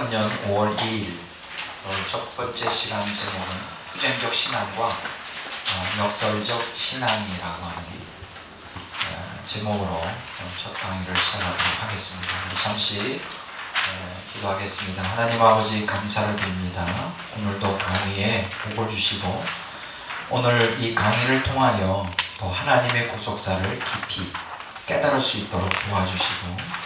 2023년 5월 2일 첫 번째 시간 제목은 투쟁적 신앙과 역설적 신앙이라고 하는 제목으로 첫 강의를 시작하도록 하겠습니다. 잠시 기도하겠습니다. 하나님 아버지 감사를 드립니다. 오늘도 강의에 복을 주시고 오늘 이 강의를 통하여 더 하나님의 구속사를 깊이 깨달을 수 있도록 도와주시고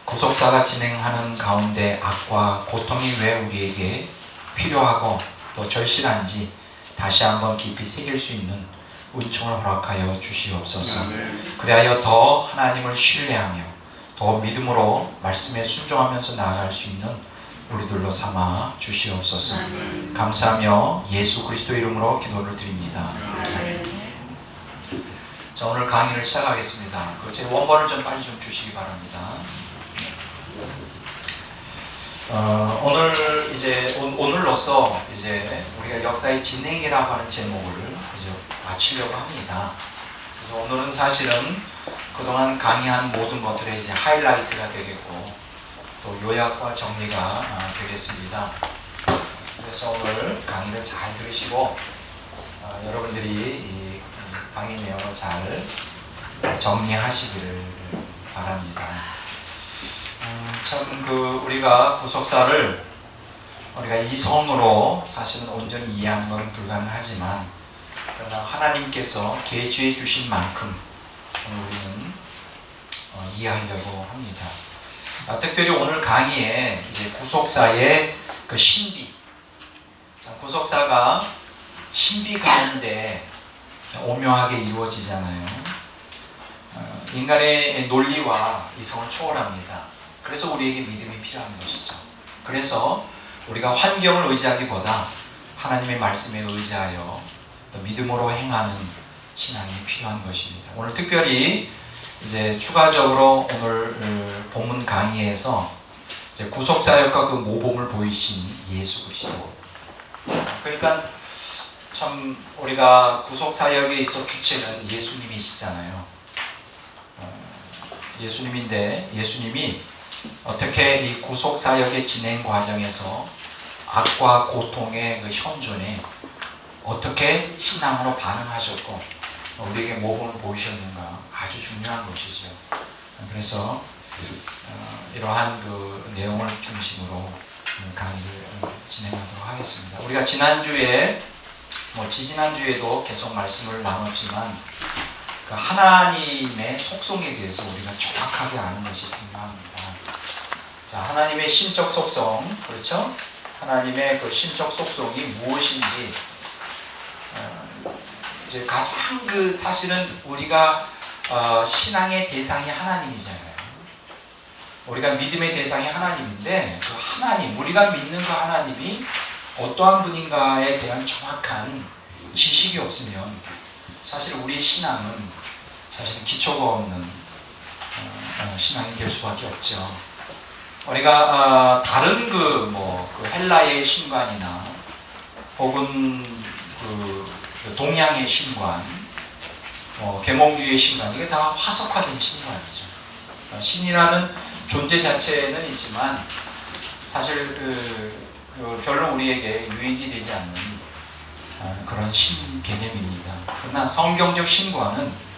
구속사가 진행하는 가운데 악과 고통이 왜 우리에게 필요하고 또 절실한지 다시 한번 깊이 새길 수 있는 은총을 허락하여 주시옵소서. 그리하여 더 하나님을 신뢰하며 더 믿음으로 말씀에 순종하면서 나아갈 수 있는 우리들로 삼아 주시옵소서. 감사하며 예수 그리스도 이름으로 기도를 드립니다. 자, 오늘 강의를 시작하겠습니다. 제 원본을 좀 빨리 좀 주시기 바랍니다. 오늘로서 이제 우리가 역사의 진행이라고 하는 제목을 이제 마치려고 합니다. 그래서 오늘은 사실은 그동안 강의한 모든 것들의 이제 하이라이트가 되겠고 또 요약과 정리가 되겠습니다. 그래서 오늘 강의를 잘 들으시고 여러분들이 이 강의 내용을 잘 정리하시기를 바랍니다. 우리가 구속사를 우리가 이성으로 사실은 온전히 이해하는 것은 불가능하지만 그러나 하나님께서 계시해 주신 만큼 우리는 이해하려고 합니다. 특별히 오늘 강의에 이제 구속사의 그 신비, 구속사가 신비 가운데 오묘하게 이루어지잖아요. 인간의 논리와 이성을 초월합니다. 그래서 우리에게 믿음이 필요한 것이죠. 그래서 우리가 환경을 의지하기보다 하나님의 말씀에 의지하여 또 믿음으로 행하는 신앙이 필요한 것입니다. 오늘 특별히 이제 추가적으로 오늘 본문 강의에서 이제 구속사역과 그 모범을 보이신 예수 그리스도. 그러니까 참 우리가 구속사역에 있어 주체는 예수님이시잖아요. 예수님인데 예수님이 어떻게 이 구속사역의 진행 과정에서 악과 고통의 그 현존에 어떻게 신앙으로 반응하셨고 우리에게 모범을 보이셨는가 아주 중요한 것이죠. 그래서 이러한 그 내용을 중심으로 강의를 진행하도록 하겠습니다. 우리가 지난주에 지지난주에도 계속 말씀을 나눴지만 그 하나님의 속성에 대해서 우리가 정확하게 아는 것이 중요합니다. 자, 하나님의 신적 속성, 그렇죠? 하나님의 그 신적 속성이 무엇인지 이제 가장 사실은 우리가 신앙의 대상이 하나님이잖아요. 우리가 믿음의 대상이 하나님인데 그 하나님, 우리가 믿는 그 하나님이 어떠한 분인가에 대한 정확한 지식이 없으면 사실 우리의 신앙은 사실은 기초가 없는 신앙이 될 수밖에 없죠. 우리가 다른 그 헬라의 신관이나 혹은 그 동양의 신관, 계몽주의의 신관, 이게 다 화석화된 신관이죠. 신이라는 존재 자체는 있지만 사실 별로 우리에게 유익이 되지 않는 그런 신 개념입니다. 그러나 성경적 신관은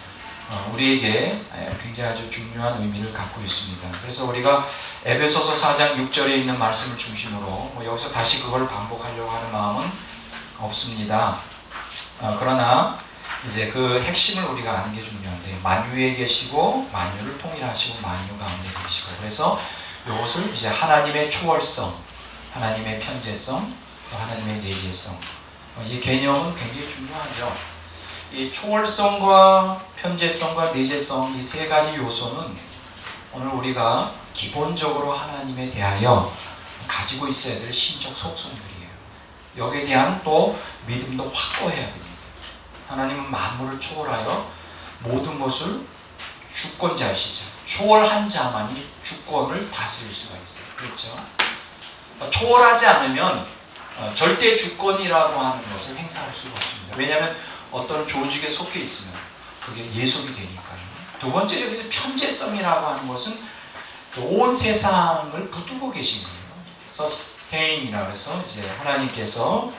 우리에게 굉장히 아주 중요한 의미를 갖고 있습니다. 그래서 우리가 에베소서 4장 6절에 있는 말씀을 중심으로 여기서 다시 그걸 반복하려고 하는 마음은 없습니다. 그러나 이제 그 핵심을 우리가 아는 게 중요한데 만유에 계시고 만유를 통일하시고 만유 가운데 계시고 그래서 이것을 이제 하나님의 초월성, 하나님의 편재성, 또 하나님의 내재성 이 개념은 굉장히 중요하죠. 이 초월성과 편재성과 내재성 이 세 가지 요소는 오늘 우리가 기본적으로 하나님에 대하여 가지고 있어야 될 신적 속성들이에요. 여기에 대한 또 믿음도 확고해야 됩니다. 하나님은 만물을 초월하여 모든 것을 주권자이시죠. 초월한 자만이 주권을 다스릴 수가 있어요. 그렇죠? 초월하지 않으면 절대 주권이라고 하는 것을 행사할 수가 없습니다. 왜냐하면 어떤 조직에 속해 있으면 그게 예속이 되니까요. 두 번째 여기서 편재성이라고 하는 것은 온 세상을 붙들고 계신 거예요. sustain이라고 해서 이제 하나님께서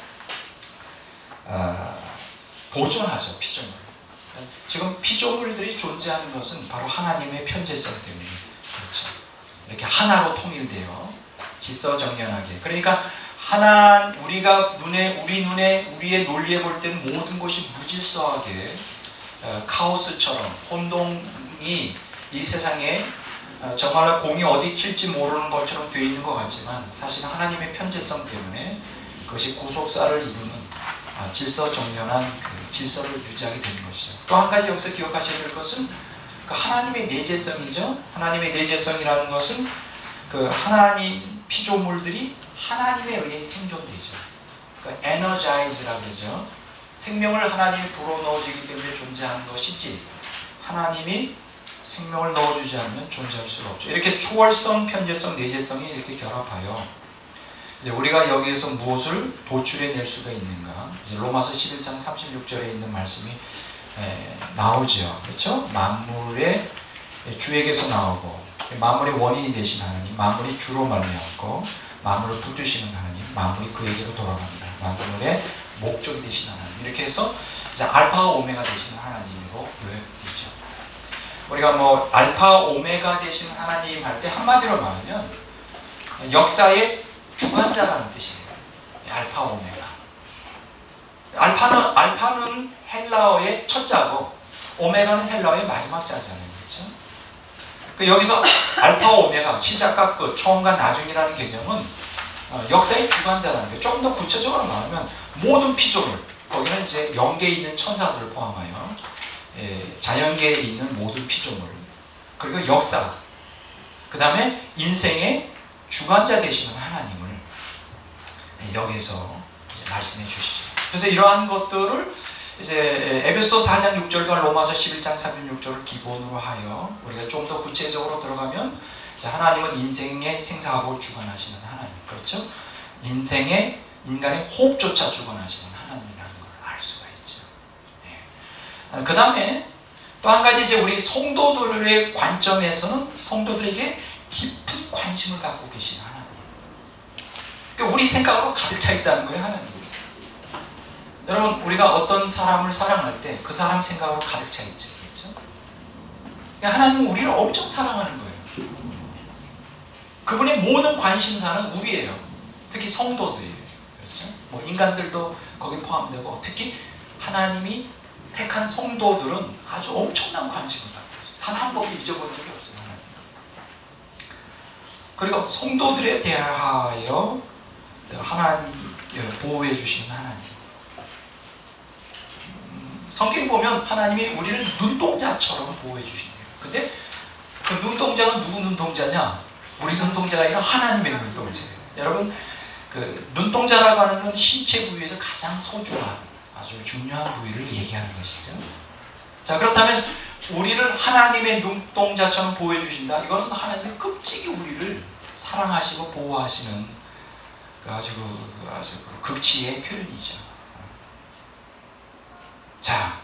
보존하죠, 피조물. 지금 피조물들이 존재하는 것은 바로 하나님의 편재성 때문에 그렇죠. 이렇게 하나로 통일되어 질서정연하게. 그러니까 우리가 우리 눈에 우리의 논리에 볼 때는 모든 것이 무질서하게 카오스처럼 혼동이 이 세상에 정말로 공이 어디 튈지 모르는 것처럼 되어 있는 것 같지만 사실은 하나님의 편재성 때문에 그것이 구속사를 이루는 질서정연한 그 질서를 유지하게 되는 것이죠. 또 한 가지 여기서 기억하셔야 될 것은 그 하나님의 내재성이죠. 하나님의 내재성이라는 것은 그 하나님 피조물들이 하나님에 의해 생존되죠. 그러니까 energize라고 그러죠. 생명을 하나님이 불어넣어주기 때문에 존재하는 것이지 하나님이 생명을 넣어주지 않으면 존재할 수가 없죠. 이렇게 초월성, 편재성, 내재성이 이렇게 결합하여 이제 우리가 여기에서 무엇을 도출해낼 수가 있는가? 이제 로마서 11장 36절에 있는 말씀이 나오죠. 그렇죠? 만물의 주에게서 나오고 만물의 원인이 되신 하나님, 만물이 주로 말미암고 만물을 붙드시는 하나님, 만물이 그에게로 돌아갑니다. 만물의 목적이 되신 하나님. 이렇게 해서 이제 알파와 오메가 되시는 하나님으로 요약되죠. 우리가 뭐 알파 오메가 되시는 하나님 할 때 한마디로 말하면 역사의 주관자라는 뜻이에요. 알파 오메가. 알파는 헬라어의 첫 자고 오메가는 헬라어의 마지막 자잖아요. 그렇죠? 여기서 알파 오메가, 시작과 끝, 처음과 나중이라는 개념은 역사의 주관자라는 게 좀 더 구체적으로 말하면 모든 피조물, 거기는 이제 영계에 있는 천사들을 포함하여 자연계에 있는 모든 피조물, 그리고 역사, 그 다음에 인생의 주관자 되시는 하나님을 여기서 말씀해 주시죠. 그래서 이러한 것들을 이제 에베소 4장 6절과 로마서 11장 36절을 기본으로 하여 우리가 좀 더 구체적으로 들어가면 하나님은 인생의 생사하고 주관하시는 하나님, 그렇죠? 인간의 호흡조차 주관하시는 하나님이라는 걸 알 수가 있죠. 그 다음에 또 한 가지 이제 우리 성도들의 관점에서는 성도들에게 깊은 관심을 갖고 계신 하나님. 그러니까 우리 생각으로 가득 차 있다는 거예요, 하나님. 여러분, 우리가 어떤 사람을 사랑할 때 그 사람 생각으로 가득 차 있죠. 그렇죠? 그러니까 하나님은 우리를 엄청 사랑하는 거예요. 그분의 모든 관심사는 우리예요. 특히 성도들이에요. 그렇죠? 뭐 인간들도 거기 포함되고 특히 하나님이 택한 성도들은 아주 엄청난 관심을 갖고 있어요. 단 한 번도 잊어본 적이 없어요. 하나님. 그리고 성도들에 대하여 하나님 보호해 주시는 하나님. 성경에 보면 하나님이 우리를 눈동자처럼 보호해 주신대요. 근데 그 눈동자가 누구 눈동자냐? 우리 눈동자가 아니라 하나님의 눈동자예요. 여러분, 그 눈동자라고 하는 건 신체 부위에서 가장 소중한 아주 중요한 부위를 얘기하는 것이죠. 자, 그렇다면 우리를 하나님의 눈동자처럼 보호해 주신다. 이거는 하나님의 끔찍이 우리를 사랑하시고 보호하시는 아주 극치의 표현이죠. 자,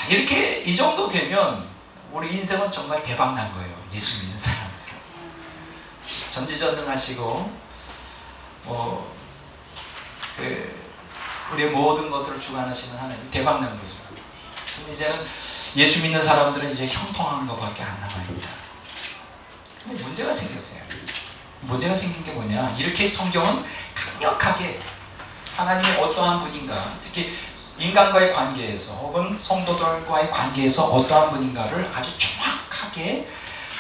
이렇게 이 정도 되면 우리 인생은 정말 대박 난 거예요. 예수 믿는 사람들. 전지전능하시고 우리의 모든 것들을 주관하시는 하나님, 대박 난 거죠. 그럼 이제는 예수 믿는 사람들은 이제 형통한 것밖에 안 남아있다. 근데 문제가 생겼어요. 문제가 생긴 게 뭐냐? 이렇게 성경은 강력하게 하나님이 어떠한 분인가, 특히 인간과의 관계에서 혹은 성도들과의 관계에서 어떠한 분인가를 아주 정확하게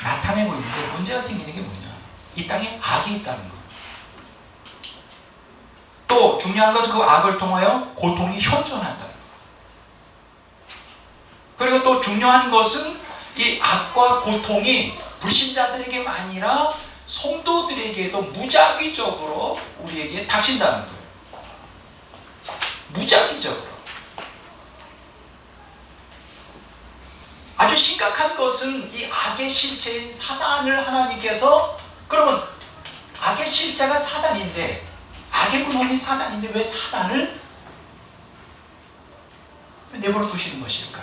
나타내고 있는데, 문제가 생기는 게 뭐냐? 이 땅에 악이 있다는 거. 또 중요한 것은 그 악을 통하여 고통이 현존한다는 거. 그리고 또 중요한 것은 이 악과 고통이 불신자들에게만 아니라 성도들에게도 무작위적으로 우리에게 닥친다는 거예요. 무작위적으로. 아주 심각한 것은 이 악의 실체인 사단을 하나님께서, 그러면 악의 실체가 사단인데, 악의 근원이 사단인데 왜 사단을 내버려 두시는 것일까?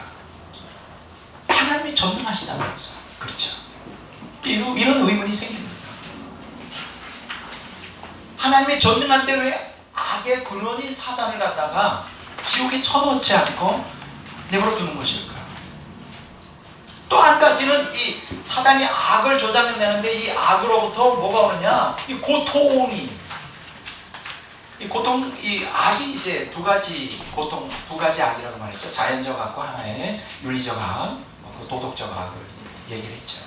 하나님이 전능하시다면서. 그렇죠. 이런 의문이 생깁니다. 하나님의 전능한 대로 악의 근원인 사단을 갖다가 지옥에 쳐넣지 않고 내버려 두는 것일까? 또 한 가지는 이 사단이 악을 조작해내는데 이 악으로부터 뭐가 오느냐? 이 고통이. 이 악이 이제 두 가지 고통, 두 가지 악이라고 말했죠. 자연적 악과 하나의 윤리적 악, 도덕적 악을 얘기를 했죠.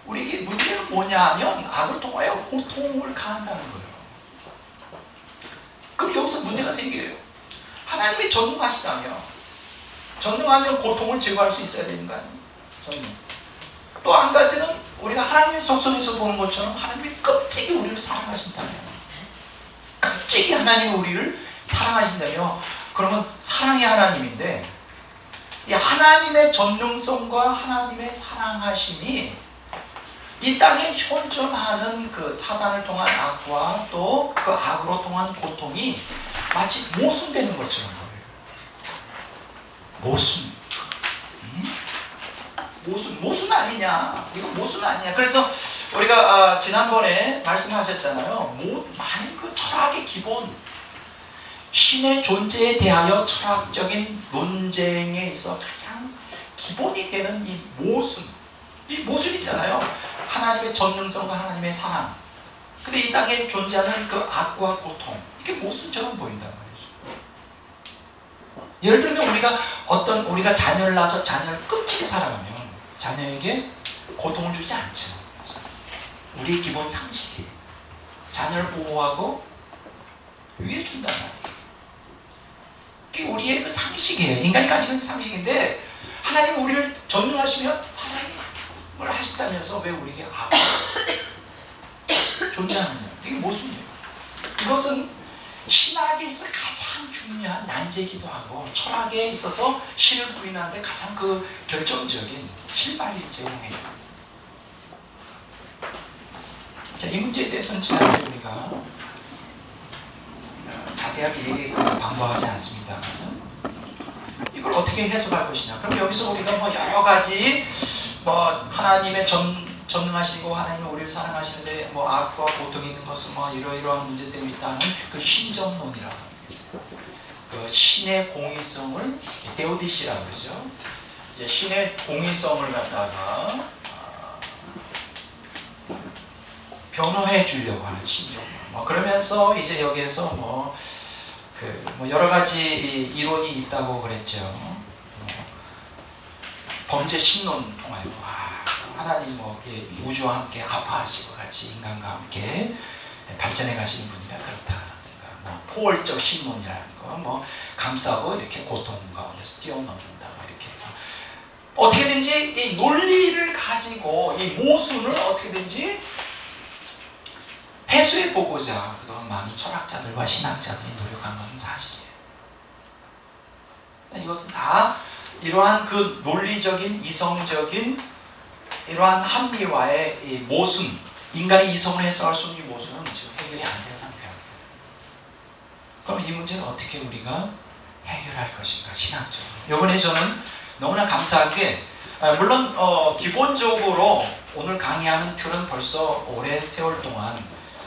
우리에게 문제는 뭐냐 하면 악을 통하여 고통을 가한다는 거예요. 그럼 여기서 문제가 생겨요. 하나님이 전능하시다며, 전능하면 고통을 제거할 수 있어야 되는 거 아니에요? 전능. 또 한 가지는 우리가 하나님의 속성에서 보는 것처럼 하나님이 껍질이 우리를 사랑하신다며, 껍질이 하나님이 우리를 사랑하신다며, 그러면 사랑의 하나님인데 이 하나님의 전능성과 하나님의 사랑하심이 이 땅에 현존하는 그 사단을 통한 악과 또 그 악으로 통한 고통이 마치 모순되는 것처럼 보여요. 모순. 모순 아니냐? 이거 모순 아니냐? 그래서 우리가 지난번에 말씀하셨잖아요. 많은 그 철학의 기본, 신의 존재에 대하여 철학적인 논쟁에 있어 가장 기본이 되는 이 모순이잖아요. 하나님의 전능성과 하나님의 사랑. 근데 이 땅에 존재하는 그 악과 고통, 이게 모순처럼 보인단 말이죠. 예를 들면 우리가 자녀를 낳아서 자녀를 끔찍히 사랑하면 자녀에게 고통을 주지 않죠. 우리의 기본 상식이에요. 자녀를 보호하고 위해 준단 말이에요. 그게 우리의 그 상식이에요. 인간이 가지고 있는 상식인데 하나님은 우리를 전능하시면 사랑을 하신다면서 왜 우리에게 악을 존재하느냐? 이게 모순이에요. 이것은 신학에 있어 가장 중요한 난제이기도 하고 철학에 있어서 신을 부인하는데 가장 그 결정적인 실마리를 제공해 줍니다. 자, 이 문제에 대해서는 지난번에 우리가 자세하게 얘기해서 방법하지 않습니다. 이걸 어떻게 해석할 것이냐? 그럼 여기서 우리가 여러 가지 하나님의 전능하시고 하나님은 우리를 사랑하시는데 악과 고통이 있는 것은 이러이러한 문제 때문에 있다는 그 신정론이라고 하겠어요. 그 신의 공의성을 데오디시라고 그러죠. 이제 신의 공의성을 갖다가 변호해 주려고 하는 신정론. 그러면서 이제 여기에서 여러 가지 이론이 있다고 그랬죠. 범죄 신론 통하여 하나님 우주와 함께 아파하시고 같이 인간과 함께 발전해 가시는 분이라 그렇다든가 포괄적 신론이라는 거 감싸고 이렇게 고통 가운데서 뛰어넘는다 이렇게 어떻게든지 이 논리를 가지고 이 모순을 어떻게든지 해소해 보고자 그동안 많은 철학자들과 신학자들이 노력한 것은 사실이에요. 이것은 다 이러한 그 논리적인 이성적인 이러한 합리와의 이 모순, 인간의 이성을 해석할 수 있는 이 모순은 지금 해결이 안 된 상태입니다. 그럼 이 문제는 어떻게 우리가 해결할 것인가, 신학적으로. 이번에 저는 너무나 감사한 게 물론 기본적으로 오늘 강의하는 틀은 벌써 오랜 세월 동안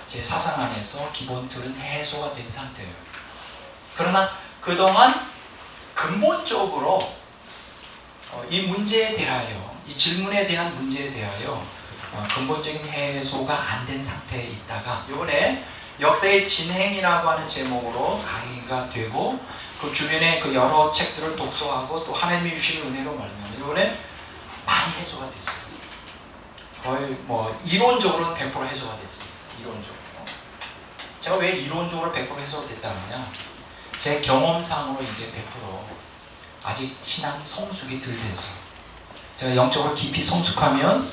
제 사상 안에서 기본 틀은 해소가 된 상태예요. 그러나 그동안 근본적으로 이 문제에 대하여, 이 질문에 대한 문제에 대하여 근본적인 해소가 안 된 상태에 있다가 이번에 역사의 진행이라고 하는 제목으로 강의가 되고 그 주변에 그 여러 책들을 독서하고 또 하나님이 주시는 은혜로 말미암아 이번에 많이 해소가 됐어요. 거의 이론적으로는 100% 해소가 됐습니다. 이론적으로. 제가 왜 이론적으로 100% 해소가 됐다느냐? 제 경험상으로 이게 100% 아직 신앙 성숙이 덜 돼서 제가 영적으로 깊이 성숙하면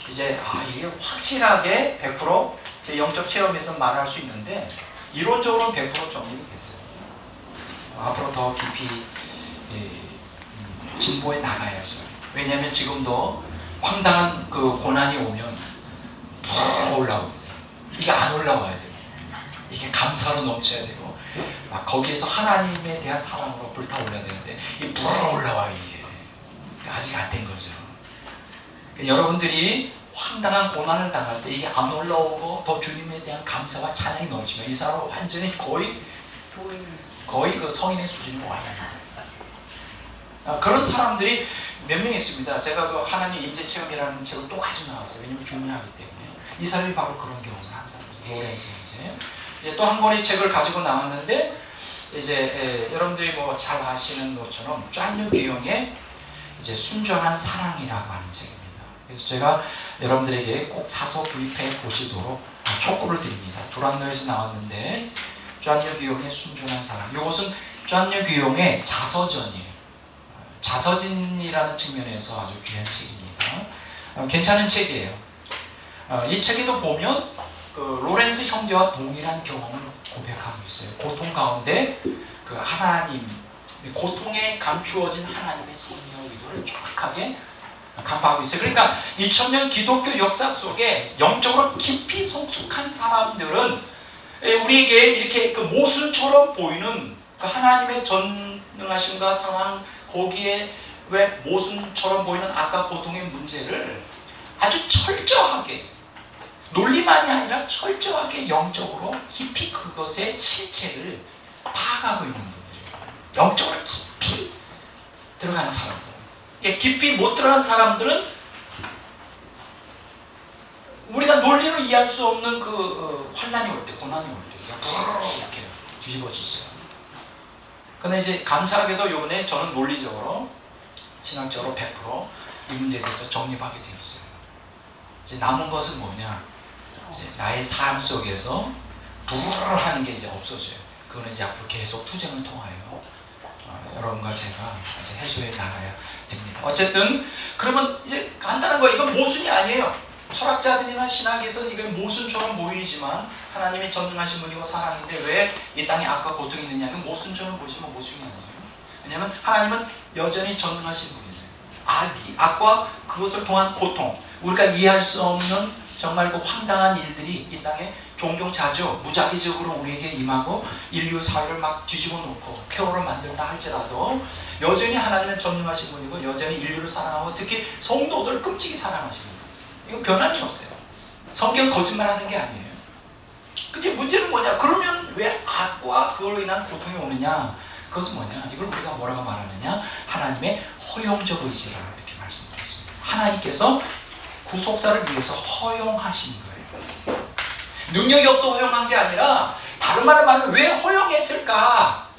이제 이게 확실하게 100% 제 영적 체험에서 말할 수 있는데 이론적으로는 100% 정립이 됐어요. 앞으로 더 깊이 진보해 나가야죠. 왜냐하면 지금도 황당한 그 고난이 오면 더 올라오거든요. 이게 안 올라와야 돼요. 이게 감사로 넘쳐야 되고 막 거기에서 하나님에 대한 사랑으로 불타올라야 되는데 이게 불어 올라와요. 이게 아직 안 된 거죠. 여러분들이 황당한 고난을 당할 때 이게 안 올라오고 더 주님에 대한 감사와 찬양이 넘치면 이 사람은 완전히 거의 그 성인의 수준에 와 있는 거예요. 그런 사람들이 몇 명 있습니다. 제가 그 하나님 임재 체험이라는 책을 또 가지고 나왔어요. 왜냐면 중요하기 때문에. 이 사람이 바로 그런 경험을 한 사람이에요. 로렌스 이제 또 한 권의 책을 가지고 나왔는데 이제 여러분들이 뭐 잘 아시는 것처럼 쟈뉴 기용의 이제 순전한 사랑이라고 하는 책입니다. 그래서 제가 여러분들에게 꼭 사서 구입해 보시도록 촉구를 드립니다. 두란노에서 나왔는데 쟈뉴 기용의 순전한 사랑. 이것은 쟈뉴 기용의 자서전이에요. 자서진이라는 측면에서 아주 귀한 책입니다. 괜찮은 책이에요. 이 책에도 보면 그 로렌스 형제와 동일한 경험을 고백하고 있어요. 고통 가운데 그 하나님, 고통에 감추어진 하나님의 섭리와 의도를 정확하게 간파하고 있어요. 그러니까 2000년 기독교 역사 속에 영적으로 깊이 성숙한 사람들은 우리에게 이렇게 그 모순처럼 보이는 그 하나님의 전능하심과 사랑, 거기에 왜 모순처럼 보이는 아까 고통의 문제를 아주 철저하게, 논리만이 아니라 철저하게 영적으로 깊이 그것의 실체를 파악하고 있는 분들이에요. 영적으로 깊이 들어간 사람들. 깊이 못 들어간 사람들은 우리가 논리로 이해할 수 없는 그 환난이 올 때, 고난이 올 때 이렇게 뒤집어지죠. 근데 이제 감사하게도 이번에 저는 논리적으로, 신학적으로 100% 이 문제에 대해서 정립하게 되었어요. 이제 남은 것은 뭐냐? 이제 나의 삶 속에서 하는 게 이제 없어져요. 그거는 이제 앞으로 계속 투쟁을 통하여 여러분과 제가 이제 해소해 나가야 됩니다. 어쨌든 그러면 이제 간단한 거, 이건 모순이 아니에요. 철학자들이나 신학에서 이건 모순처럼 보이지만 하나님이 전능하신 분이고 사랑인데 왜 이 땅에 악과 고통이 있느냐? 이건 모순처럼 보이지만 모순이 아니에요. 왜냐하면 하나님은 여전히 전능하신 분이세요. 악과 그것을 통한 고통, 우리가 이해할 수 없는 정말 그 황당한 일들이 이 땅에 종종 자주 무작위적으로 우리에게 임하고 인류 사회를 막 뒤집어 놓고 폐허로 만들다 할지라도 여전히 하나님은 전능하신 분이고 여전히 인류를 사랑하고 특히 성도들을 끔찍이 사랑하시는 분이세요. 이건 변함이 없어요. 성경 거짓말하는 게 아니에요. 그치? 문제는 뭐냐? 그러면 왜 악과 그걸로 인한 고통이 오느냐? 그것은 뭐냐? 이걸 우리가 뭐라고 말하느냐? 하나님의 허용적 의지라 이렇게 말씀드렸습니다. 하나님께서 구속사를 위해서 허용하신 거예요. 능력이 없어 허용한 게 아니라 다른 말로 말하면 왜 허용했을까?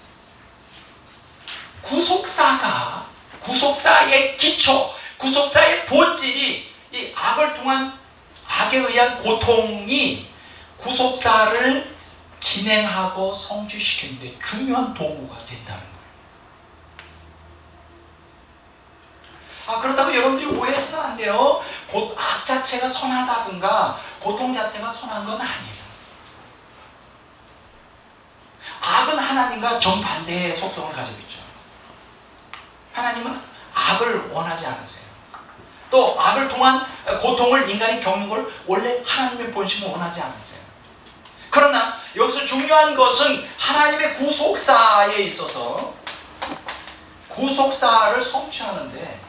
구속사의 기초, 구속사의 본질이 이 악을 통한 악에 의한 고통이 구속사를 진행하고 성취시키는데 중요한 도구가 된다는 거예요. 그렇다고 여러분들이 오해해서는 안 돼요. 악 자체가 선하다든가 고통 자체가 선한 건 아니에요. 악은 하나님과 정반대의 속성을 가지고 있죠. 하나님은 악을 원하지 않으세요. 또 악을 통한 고통을 인간이 겪는 걸 원래 하나님의 본심을 원하지 않으세요. 그러나 여기서 중요한 것은 하나님의 구속사에 있어서 구속사를 성취하는데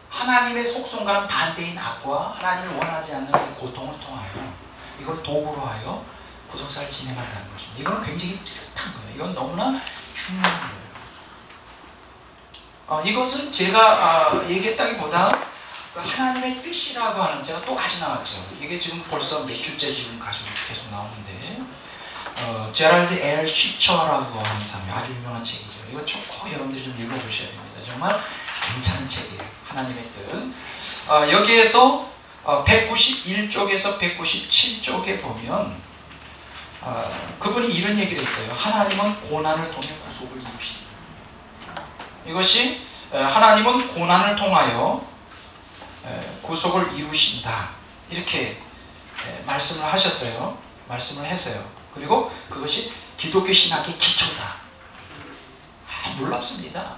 하나님의 속성과는 반대인 악과 하나님을 원하지 않는 이 고통을 통하여 이걸 도구로 하여 구속사를 진행한다는 것입니다. 이건 굉장히 뚜렷한 거예요. 이건 너무나 중요한 거예요. 이것은 제가 얘기했다기보다 하나님의 뜻이라고 하는, 제가 또 가지고 나왔죠. 이게 지금 벌써 몇 주째 지금 계속 나오는데 제랄드 L. 시처라고 하는 사람이 아주 유명한 책이죠. 이거 꼭 여러분들이 좀 읽어보셔야 됩니다. 정말 괜찮은 책이에요. 하나님의 뜻. 여기에서 191쪽에서 197쪽에 보면 그분이 이런 얘기를 했어요. 하나님은 고난을 통해 구속을 이루신다. 이것이 하나님은 고난을 통하여 구속을 이루신다. 이렇게 말씀을 하셨어요. 말씀을 했어요. 그리고 그것이 기독교 신학의 기초다. 놀랍습니다.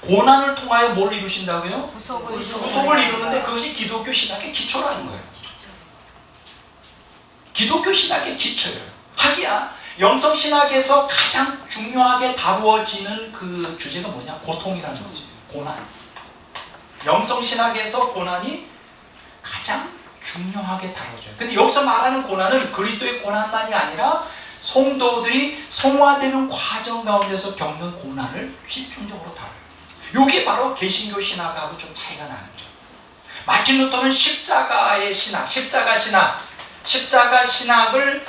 고난을 통하여 뭘 이루신다고요? 구속을 이루는데 그것이 기독교 신학의 기초라는 거예요. 기독교 신학의 기초예요. 하기야 영성신학에서 가장 중요하게 다루어지는 그 주제가 뭐냐? 고통이라는 거지. 고난. 영성신학에서 고난이 가장 중요하게 다뤄져요. 근데 여기서 말하는 고난은 그리스도의 고난만이 아니라 성도들이 성화되는 과정 가운데서 겪는 고난을 집중적으로 다뤄요. 이게 바로 개신교 신학하고 좀 차이가 나는 거예요. 마틴 루터는 십자가의 신학, 십자가 신학을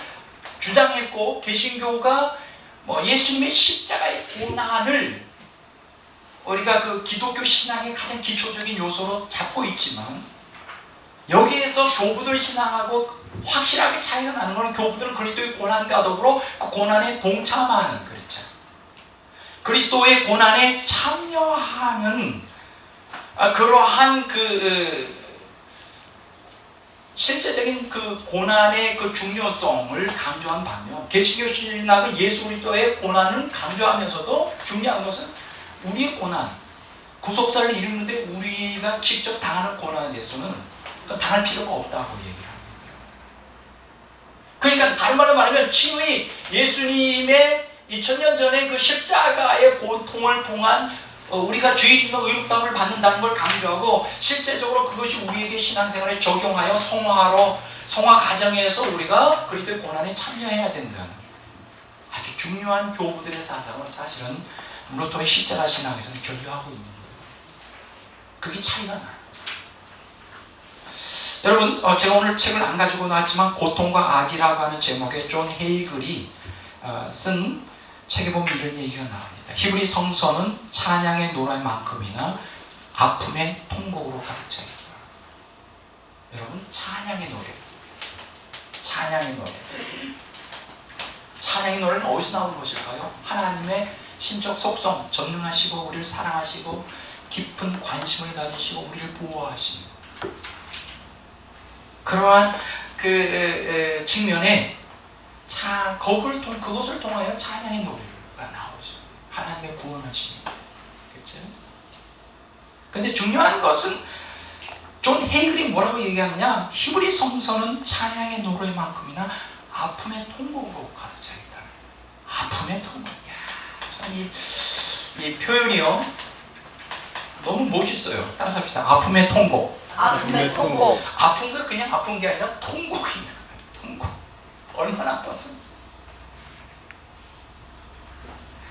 주장했고, 개신교가 예수님의 십자가의 고난을 우리가 그 기독교 신앙의 가장 기초적인 요소로 잡고 있지만, 여기에서 교부들 신앙하고 확실하게 차이가 나는 것은 교부들은 그리스도의 고난과 더불어 그 고난에 동참하는, 그렇죠, 그리스도의 고난에 참여하는 그러한 실제적인 그 고난의 그 중요성을 강조한 반면, 개신교 신학은 예수 그리스도의 고난을 강조하면서도 중요한 것은 우리의 고난, 구속사를 이루는데 우리가 직접 당하는 고난에 대해서는 당할 필요가 없다고 얘기를 합니다. 그러니까 다른 말로 말하면 친히 예수님의 2000년 전에 그 십자가의 고통을 통한 우리가 죄인이며 의롭다함을 받는다는 걸 강조하고, 실제적으로 그것이 우리에게 신앙생활에 적용하여 성화 과정에서 우리가 그리스도의 고난에 참여해야 된다는 아주 중요한 교부들의 사상을 사실은 루터의 십자가 신학에서는 견고하고 있는 거예요. 그게 차이가 나요. 여러분, 제가 오늘 책을 안 가지고 나왔지만 고통과 악이라고 하는 제목의 존 헤이글이 쓴 책에 보면 이런 얘기가 나옵니다. 히브리 성서는 찬양의 노래만큼이나 아픔의 통곡으로 가득 차 있다. 여러분, 찬양의 노래는 어디서 나오는 것일까요? 하나님의 신적 속성, 전능하시고 우리를 사랑하시고 깊은 관심을 가지시고 우리를 보호하시는 그러한 그 측면에 그것을 통하여 찬양의 노래가 나오죠. 하나님의 구원하심이. 그렇죠? 근데 중요한 것은 존 헤이글이 뭐라고 얘기하느냐, 히브리 성서는 찬양의 노래만큼이나 아픔의 통곡으로 가득 차 있다. 아픔의 통곡. 참 이 표현이요 너무 멋있어요. 따라서 합시다. 아픔의 통곡. 아픔의 통곡. 아픈 거 그냥 아픈 게 아니라 통곡이다. 통곡. 얼마나 아팠어.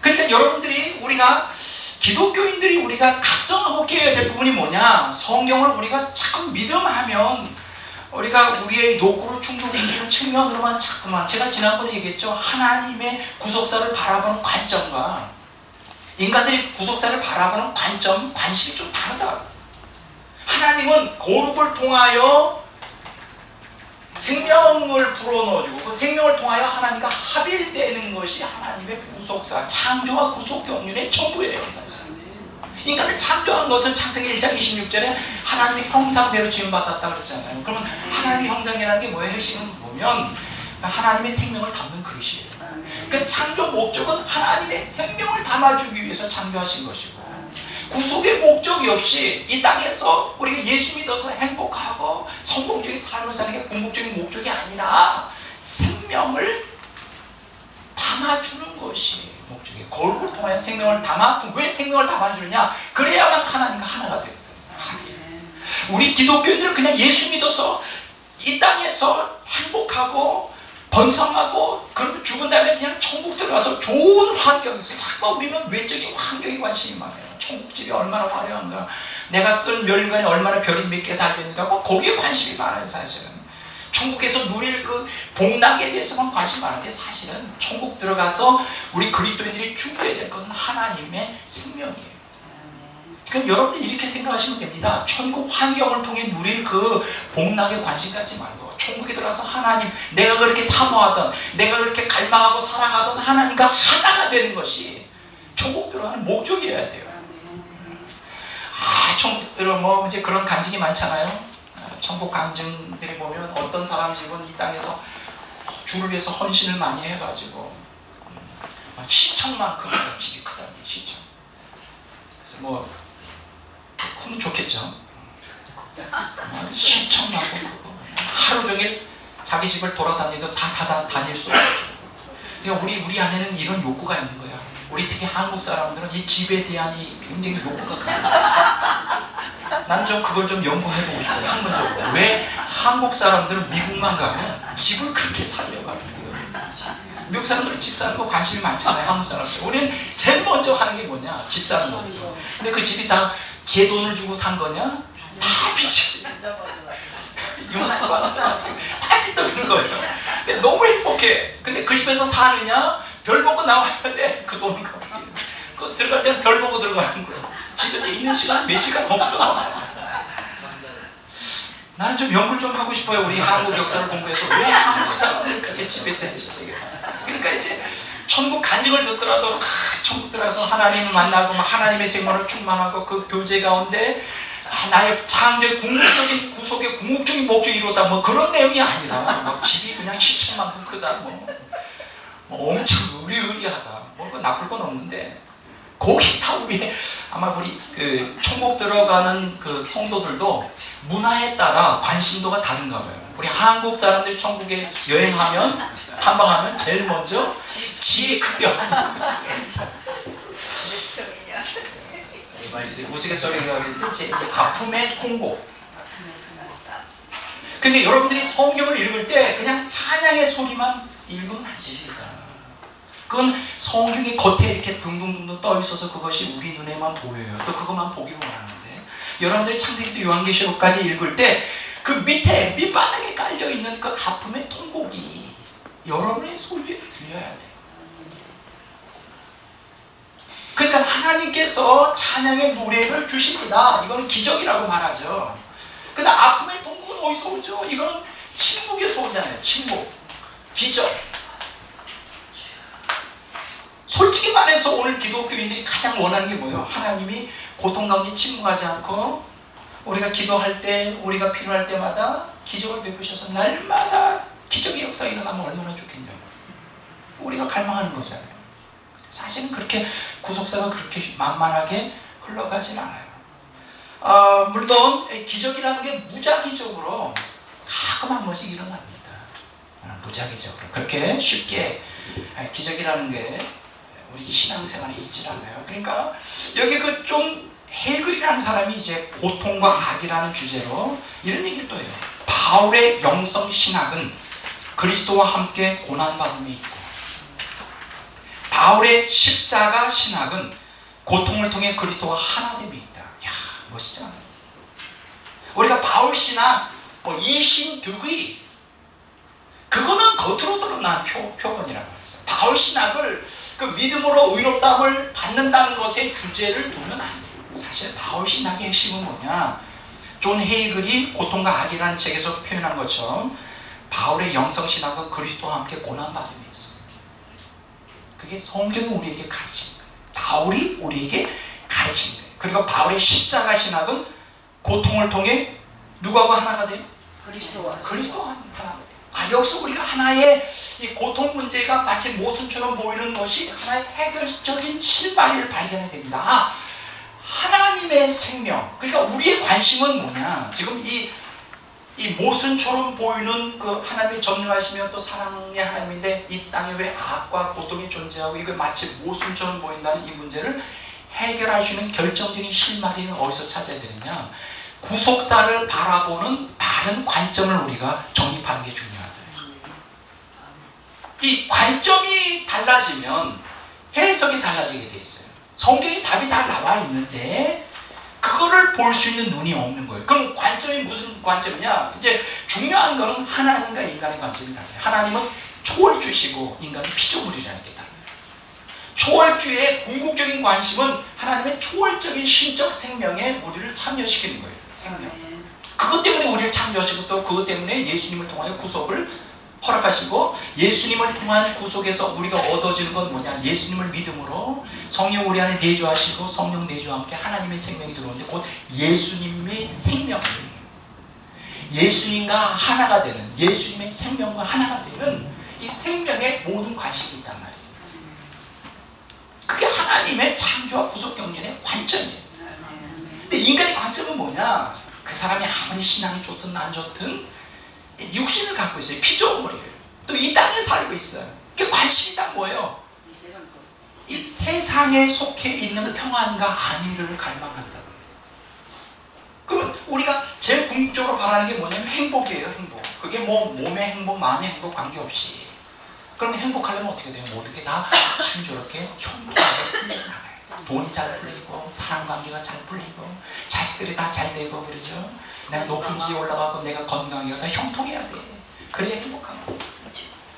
근데 여러분들이, 우리가 기독교인들이 우리가 각성하고 깨어야 될 부분이 뭐냐, 성경을 우리가 자꾸 믿음하면 우리가 우리의 욕구로 충족시키는 측면으로만 자꾸만, 제가 지난번에 얘기했죠, 하나님의 구속사를 바라보는 관점과 인간들이 구속사를 바라보는 관점, 관심이 좀 다르다. 하나님은 거룩을 통하여 생명을 불어넣어주고 그 생명을 통하여 하나님과 합일되는 것이 하나님의 구속사, 창조와 구속 경륜의 전부예요. 사실 인간을 창조한 것은 창세기 1장 26절에 하나님의 형상대로 지음받았다 그랬잖아요. 그러면 하나님의 형상이라는 게 뭐예요? 핵심은 보면 하나님의 생명을 담는 그릇이에요. 그 창조 목적은 하나님의 생명을 담아주기 위해서 창조하신 것이고, 구속의 목적 역시 이 땅에서 우리가 예수 믿어서 행복하고 성공적인 삶을 사는 게 궁극적인 목적이 아니라 생명을 담아주는 것이 목적이에요. 거룩을 통하여 생명을 왜 생명을 담아주느냐? 그래야만 하나님과 하나가 되거든요. 우리 기독교인들은 그냥 예수 믿어서 이 땅에서 행복하고 번성하고 그리고 죽은 다음에 그냥 천국 들어가서 좋은 환경에서, 자꾸 우리는 외적인 환경에 관심이 많아요. 천국집이 얼마나 화려한가, 내가 쓸 멸관이 얼마나 별이 몇 개 달렸는가, 거기에 관심이 많아요. 사실은 천국에서 누릴 그 복락에 대해서만 관심이 많은데, 사실은 천국 들어가서 우리 그리스도인들이 추구해야 될 것은 하나님의 생명이에요. 그러니까 여러분들이 이렇게 생각하시면 됩니다. 천국 환경을 통해 누릴 그 복락에 관심 갖지 말고, 천국에 들어가서 하나님, 내가 그렇게 사모하던, 내가 그렇게 갈망하고 사랑하던 하나님과 하나가 되는 것이 천국 들어가는 목적이어야 돼요. 천국 들어가면 이제 그런 간증이 많잖아요. 천국 간증들이 보면 어떤 사람 집은 이 땅에서 주를 위해서 헌신을 많이 해가지고 시청만큼 집이 크다는 게 시청. 그래서 크면 좋겠죠. 시청만큼 크고 하루 종일 자기 집을 돌아다니도 다 다닐 수 없죠. 그러니까 우리 안에는 이런 욕구가 있는 거야. 우리 특히 한국 사람들은 이 집에 대한 이 굉장히 욕구가 강해요. 나는 좀 그걸 좀 연구해보고 싶어요. 학문적으로. 왜 한국 사람들은 미국만 가면 집을 그렇게 살려고 하는 거예요. 미국 사람들은 집 사는 거 관심이 많잖아요. 한국 사람들. 우리는 제일 먼저 하는 게 뭐냐? 집 사는 거죠. 근데 그 집이 다 제 돈을 주고 산 거냐? 다 빚이. 융자받아서 다 빚어주는 거예요. 근데 너무 행복해. 근데 그 집에서 사느냐? 별 보고 나와야 돼. 그 돈을 갚기. 그 들어갈 때는 별 보고 들어가는 거예요. 집에서 있는 시간 몇 시간 없어. 나는 좀 연구를 좀 하고 싶어요. 우리 한국 역사를 공부해서 왜 한국 사람들이 그렇게 집에 대해서. 그러니까 이제 천국 간증을 듣더라도 천국 들어가서 하나님을 만나고 하나님의 생명을 충만하고 그 교제 가운데 나의 창조의 궁극적인 구속의 궁극적인 목적이 이루었다 뭐 그런 내용이 아니라 막 집이 그냥 시체만큼 크다 뭐 엄청 의리의리하다 뭐 그거 나쁠 건 없는데 거기 다 우리 아마 우리 그 천국 들어가는 그 성도들도 문화에 따라 관심도가 다른가 봐요. 우리 한국 사람들이 천국에 여행하면 탐방하면 제일 먼저 집이 크려 우스갯소리가 이제 아픔의 통곡. 근데 여러분들이 성경을 읽을 때 그냥 찬양의 소리만 읽으면 안 됩니다. 그건 성경이 겉에 이렇게 둥둥둥둥 떠 있어서 그것이 우리 눈에만 보여요. 또 그것만 보기로 원하는데 여러분들이 창세기부터 요한계시록까지 읽을 때 그 밑에 밑바닥에 깔려 있는 그 아픔의 통곡이 여러분의 소리에 들려야 돼요. 그러니까 하나님께서 찬양의 노래를 주십니다. 이건 기적이라고 말하죠. 근데 아픔의 통곡은 어디서 오죠? 이거는 침묵에서 오잖아요. 침묵, 기적. 솔직히 말해서 오늘 기독교인들이 가장 원하는 게 뭐예요? 하나님이 고통 가운데 침묵하지 않고 우리가 기도할 때 우리가 필요할 때마다 기적을 베푸셔서 날마다 기적의 역사가 일어나면 얼마나 좋겠냐고 우리가 갈망하는 거잖아요. 사실은 그렇게 구속사가 그렇게 만만하게 흘러가진 않아요. 물론 기적이라는 게 무작위적으로 가끔 한 번씩 일어납니다. 무작위적으로 그렇게 쉽게 기적이라는 게 우리 신앙생활에 있질 않아요. 그러니까 여기 그 좀 헤글이라는 사람이 이제 고통과 악이라는 주제로 이런 얘기를 또 해요. 바울의 영성 신학은 그리스도와 함께 고난받음에 있고 바울의 십자가 신학은 고통을 통해 그리스도와 하나됨에 있다. 이야 멋있잖아요. 우리가 바울 신학 이신득의 그거는 겉으로 드러난 표본이라고 하죠. 바울 신학을 그 믿음으로 의롭다함을 받는다는 것에 주제를 두면 안 돼요. 사실 바울 신학의 핵심은 뭐냐? 존 헤이글이 고통과 악이라는 책에서 표현한 것처럼 바울의 영성 신학은 그리스도와 함께 고난받음에 있어요. 그게 성경이 우리에게 가르치는 거예요. 바울이 우리에게 가르치는 거예요. 그리고 바울의 십자가 신학은 고통을 통해 누구하고 하나가 돼요? 그리스도와 하나가 돼요. 여기서 우리가 하나의 이 고통 문제가 마치 모순처럼 보이는 것이 하나의 해결적인 실마리를 발견해야 됩니다. 하나님의 생명, 그러니까 우리의 관심은 뭐냐? 지금 이 모순처럼 보이는 그 하나님의 전능하시며 또 사랑의 하나님인데 이 땅에 왜 악과 고통이 존재하고 이거 마치 모순처럼 보인다는 이 문제를 해결할 수 있는 결정적인 실마리는 어디서 찾아야 되느냐? 구속사를 바라보는 바른 관점을 우리가 정립하는 게 중요하다. 이 관점이 달라지면 해석이 달라지게 돼 있어요. 성경에 답이 다 나와 있는데 그거를 볼 수 있는 눈이 없는 거예요. 그럼 관점이 무슨 관점이냐? 이제 중요한 거는 하나님과 인간의 관점이 달라요. 하나님은 초월주시고 인간은 피조물이라는 게 달라요. 초월주의 궁극적인 관심은 하나님의 초월적인 신적 생명에 우리를 참여시키는 거예요. 생명. 그것 때문에 우리를 참여하시고 또 그것 때문에 예수님을 통하여 구속을 허락하시고 예수님을 통한 구속에서 우리가 얻어지는 건 뭐냐? 예수님을 믿음으로 성령 우리 안에 내주하시고 성령 내주와 함께 하나님의 생명이 들어오는데 곧 예수님의 생명, 예수님과 하나가 되는 예수님의 생명과 하나가 되는 이 생명의 모든 관심이 있단 말이에요. 그게 하나님의 창조와 구속 경륜의 관점이에요. 근데 인간의 관점은 뭐냐? 그 사람이 아무리 신앙이 좋든 안 좋든 육신을 갖고 있어요. 피조물이에요. 또 이 땅에 살고 있어요. 그 관심이 딱 뭐예요? 이 세상에 속해 있는 평안과 안위를 갈망한다. 그럼 궁극적으로 바라는 게 뭐냐면 행복이에요. 행복. 그게 뭐 몸의 행복, 마음의 행복 관계없이. 그럼 행복하려면 어떻게 돼요? 모든 게 다 순조롭게 형통하게 풀려나가요. 돈이 잘 풀리고 사랑관계가 잘 풀리고 자식들이 다 잘 되고 그러죠. 내가 높은 지에 올라가고 내가 건강하게 다 형통해야 돼. 그래야 행복한 거.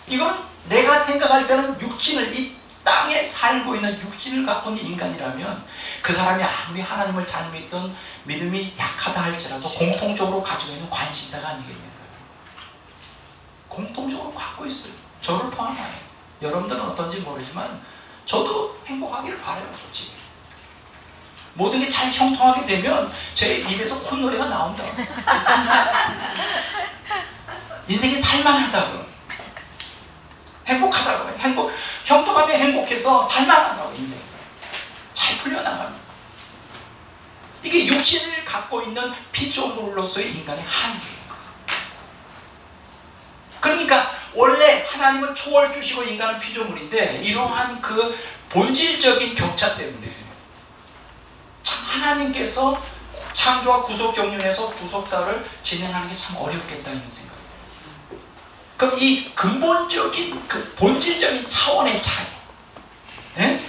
이거는 내가 생각할 때는 육신을, 이 땅에 살고 있는 육신을 갖고 있는 인간이라면 그 사람이 아무리 하나님을 잘 믿던 믿음이 약하다 할지라도 공통적으로 가지고 있는 관심사가 아니겠는가요? 공통적으로 갖고 있어요. 저를 포함하여. 여러분들은 어떤지 모르지만 저도 행복하기를 바라요. 솔직히 모든 게 잘 형통하게 되면 제 입에서 콧노래가 나온다. 인생이 살만하다고, 행복하다고, 형통하게 행복해서 살만하다고, 인생이 잘 풀려나갑니다. 이게 육신을 갖고 있는 피조물로서의 인간의 한계예요. 그러니까 원래 하나님은 초월주시고 인간은 피조물인데 이러한 그 본질적인 격차 때문에 참 하나님께서 창조와 구속 경륜에서 구속사를 진행하는 게 참 어렵겠다는 생각입니다. 그럼 이 근본적인 그 본질적인 차원의 차이, 네?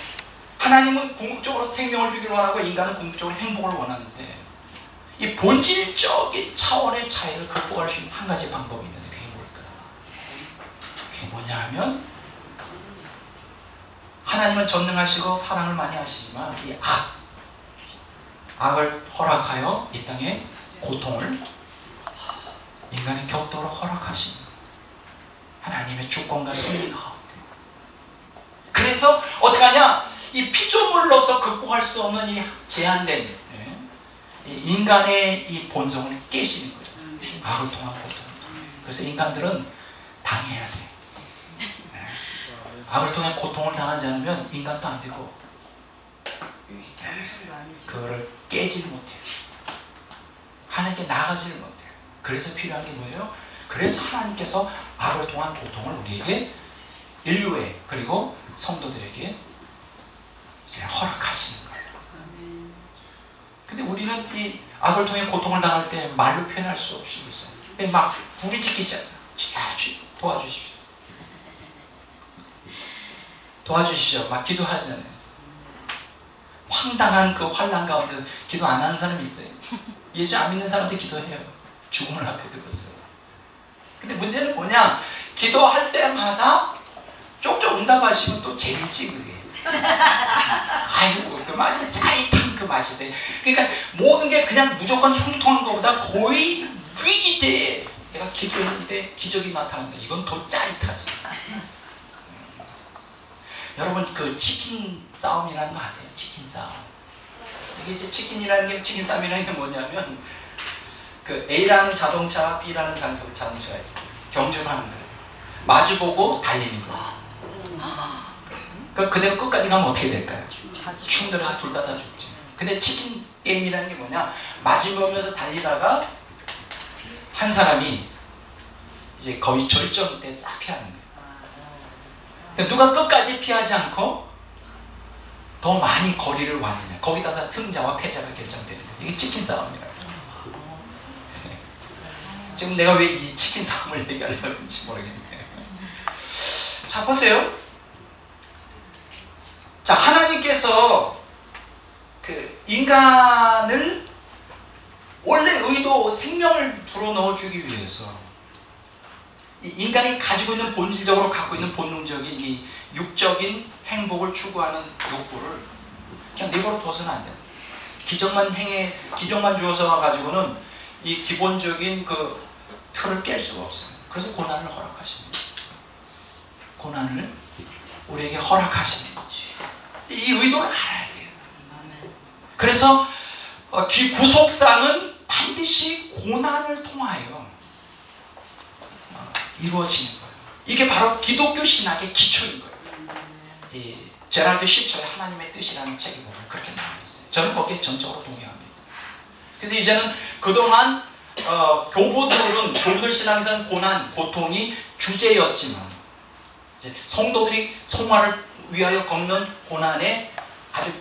하나님은 궁극적으로 생명을 주기를 원하고 인간은 궁극적으로 행복을 원하는데 이 본질적인 차원의 차이를 극복할 수 있는 한 가지 방법이 있는데 그게 뭘까요? 그게 뭐냐 하면 하나님은 전능하시고 사랑을 많이 하시지만 이 악을 허락하여 이 땅에 고통을 인간의 격도로 허락하신 하나님의 주권과 섭리 가운데. 그래서 어떻게 하냐? 이 피조물로서 극복할 수 없는 이 제한된 이 인간의 이 본성을 깨시는 거예요. 악을 통한 고통. 그래서 인간들은 당해야 돼. 악을 통해 고통을 당하지 않으면 인간도 안 되고 그거를 깨지를 못해요. 하나님께 나가지를 못해요. 그래서 필요한 게 뭐예요? 그래서 하나님께서 악을 통한 고통을 우리에게, 인류에, 그리고 성도들에게 이제 허락하시는 거예요. 근데 우리는 이 악을 통해 고통을 당할 때 말로 표현할 수 없이 있어요. 막 부리짖기 시작해요. 도와주십시오. 도와주십시오. 막 기도하잖아요. 황당한 그 환난 가운데 기도 안 하는 사람이 있어요. 예수 안 믿는 사람들 기도해요. 죽음을 앞에 두고 있어요. 근데 문제는 뭐냐? 기도할 때마다 쪽쪽 응답하시면 또 재밌지 그게. 아이고 그 맛이 짜릿한 그 맛이 있어요. 그러니까 모든 게 그냥 무조건 형통한 것보다 거의 위기 때에 내가 기도했는데 기적이 나타난다. 이건 더 짜릿하지. 여러분 그 치킨 싸움이라는 거 아세요? 치킨 싸움. 이게 이제 치킨 싸움이라는 게 뭐냐면 그 A라는 자동차, B라는 자동차가 있어요. 경주를 하는 거예요. 마주보고 달리는 거예요. 그대로 끝까지 가면 어떻게 될까요? 충돌해서 둘 다 죽지. 근데 치킨 게임이라는 게 뭐냐? 마주보면서 달리다가 한 사람이 이제 거의 절정 때 싹 피하는 거예요. 누가 끝까지 피하지 않고 더 많이 거리를 왔느냐, 거기다가 승자와 패자가 결정되는 거예요. 이게 치킨 싸움이라고. 지금 내가 왜 이 치킨 싸움을 얘기하려는지 모르겠는데. 자 보세요. 자 하나님께서 그 인간을 원래 의도 생명을 불어넣어주기 위해서 이 인간이 가지고 있는 본질적으로 갖고 있는 본능적인 이 육적인 행복을 추구하는 욕구를 그냥 내버려 둬서는 안 돼요. 기적만 주어서 가지고는 이 기본적인 그 틀을 깰 수가 없어요. 그래서 고난을 허락하십니다. 고난을 우리에게 허락하십니다. 이 의도를 알아야 돼요. 그래서 구속사는 반드시 고난을 통하여 이루어지는 거예요. 이게 바로 기독교 신학의 기초인 거예요. 이 제랄드 실처의 하나님의 뜻이라는 책에 보면 그렇게 나와 있어요. 저는 거기에 전적으로 동의합니다. 그래서 이제는 그동안 교부들 신앙에서는 고난, 고통이 주제였지만 이제 성도들이 성화를 위하여 겪는 고난의 아주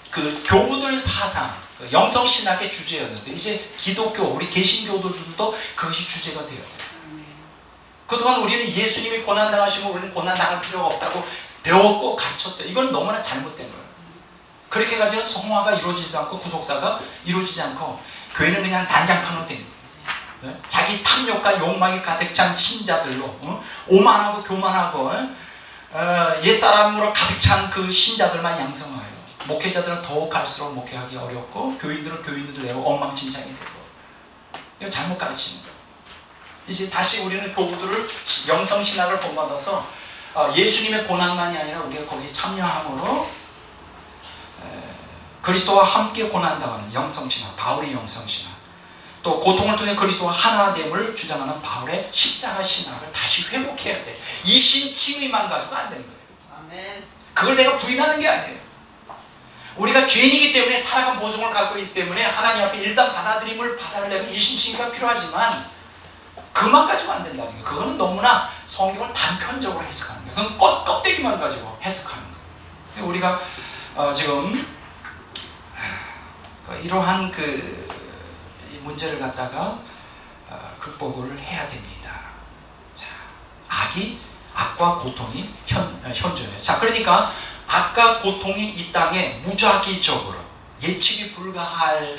그 교부들 사상, 그 영성신학의 주제였는데 이제 기독교, 우리 개신교들도 그것이 주제가 되어야 돼요. 그동안 우리는 예수님이 고난당하시면 우리는 고난당할 필요가 없다고 배웠고 가르쳤어요. 이건 너무나 잘못된 거예요. 그렇게 가지고 성화가 이루어지지도 않고 구속사가 이루어지지 않고 교회는 그냥 난장판으로 된 거예요. 자기 탐욕과 욕망이 가득 찬 신자들로 오만하고 교만하고 옛사람으로 가득 찬 그 신자들만 양성하여 목회자들은 더욱 갈수록 목회하기 어렵고 교인들은 교인들대로 엉망진창이 되고 이거 잘못 가르치는 거예요. 이제 다시 우리는 교우들을 영성신학을 본받아서 예수님의 고난만이 아니라 우리가 거기에 참여함으로 그리스도와 함께 고난당하는 영성신학, 바울의 영성신학, 또 고통을 통해 그리스도와 하나됨을 주장하는 바울의 십자가 신학을 다시 회복해야 돼. 이 신칭의만 가지고 안 되는 거예요. 아멘. 그걸 내가 부인하는 게 아니에요. 우리가 죄인이기 때문에 타락한 모성을 갖고 있기 때문에 하나님 앞에 일단 받아들임을 받아내려면 이 신칭의가 필요하지만 그만 가지고 안 된다는 거예요. 그거는 너무나 성경을 단편적으로 해석하는 거예요. 그건 껍데기만 가지고 해석하는 거예요. 우리가 지금 이러한 그 문제를 갖다가 극복을 해야 됩니다. 자, 악과 고통이 현존해요. 자, 그러니까 악과 고통이 이 땅에 무작위적으로 예측이 불가할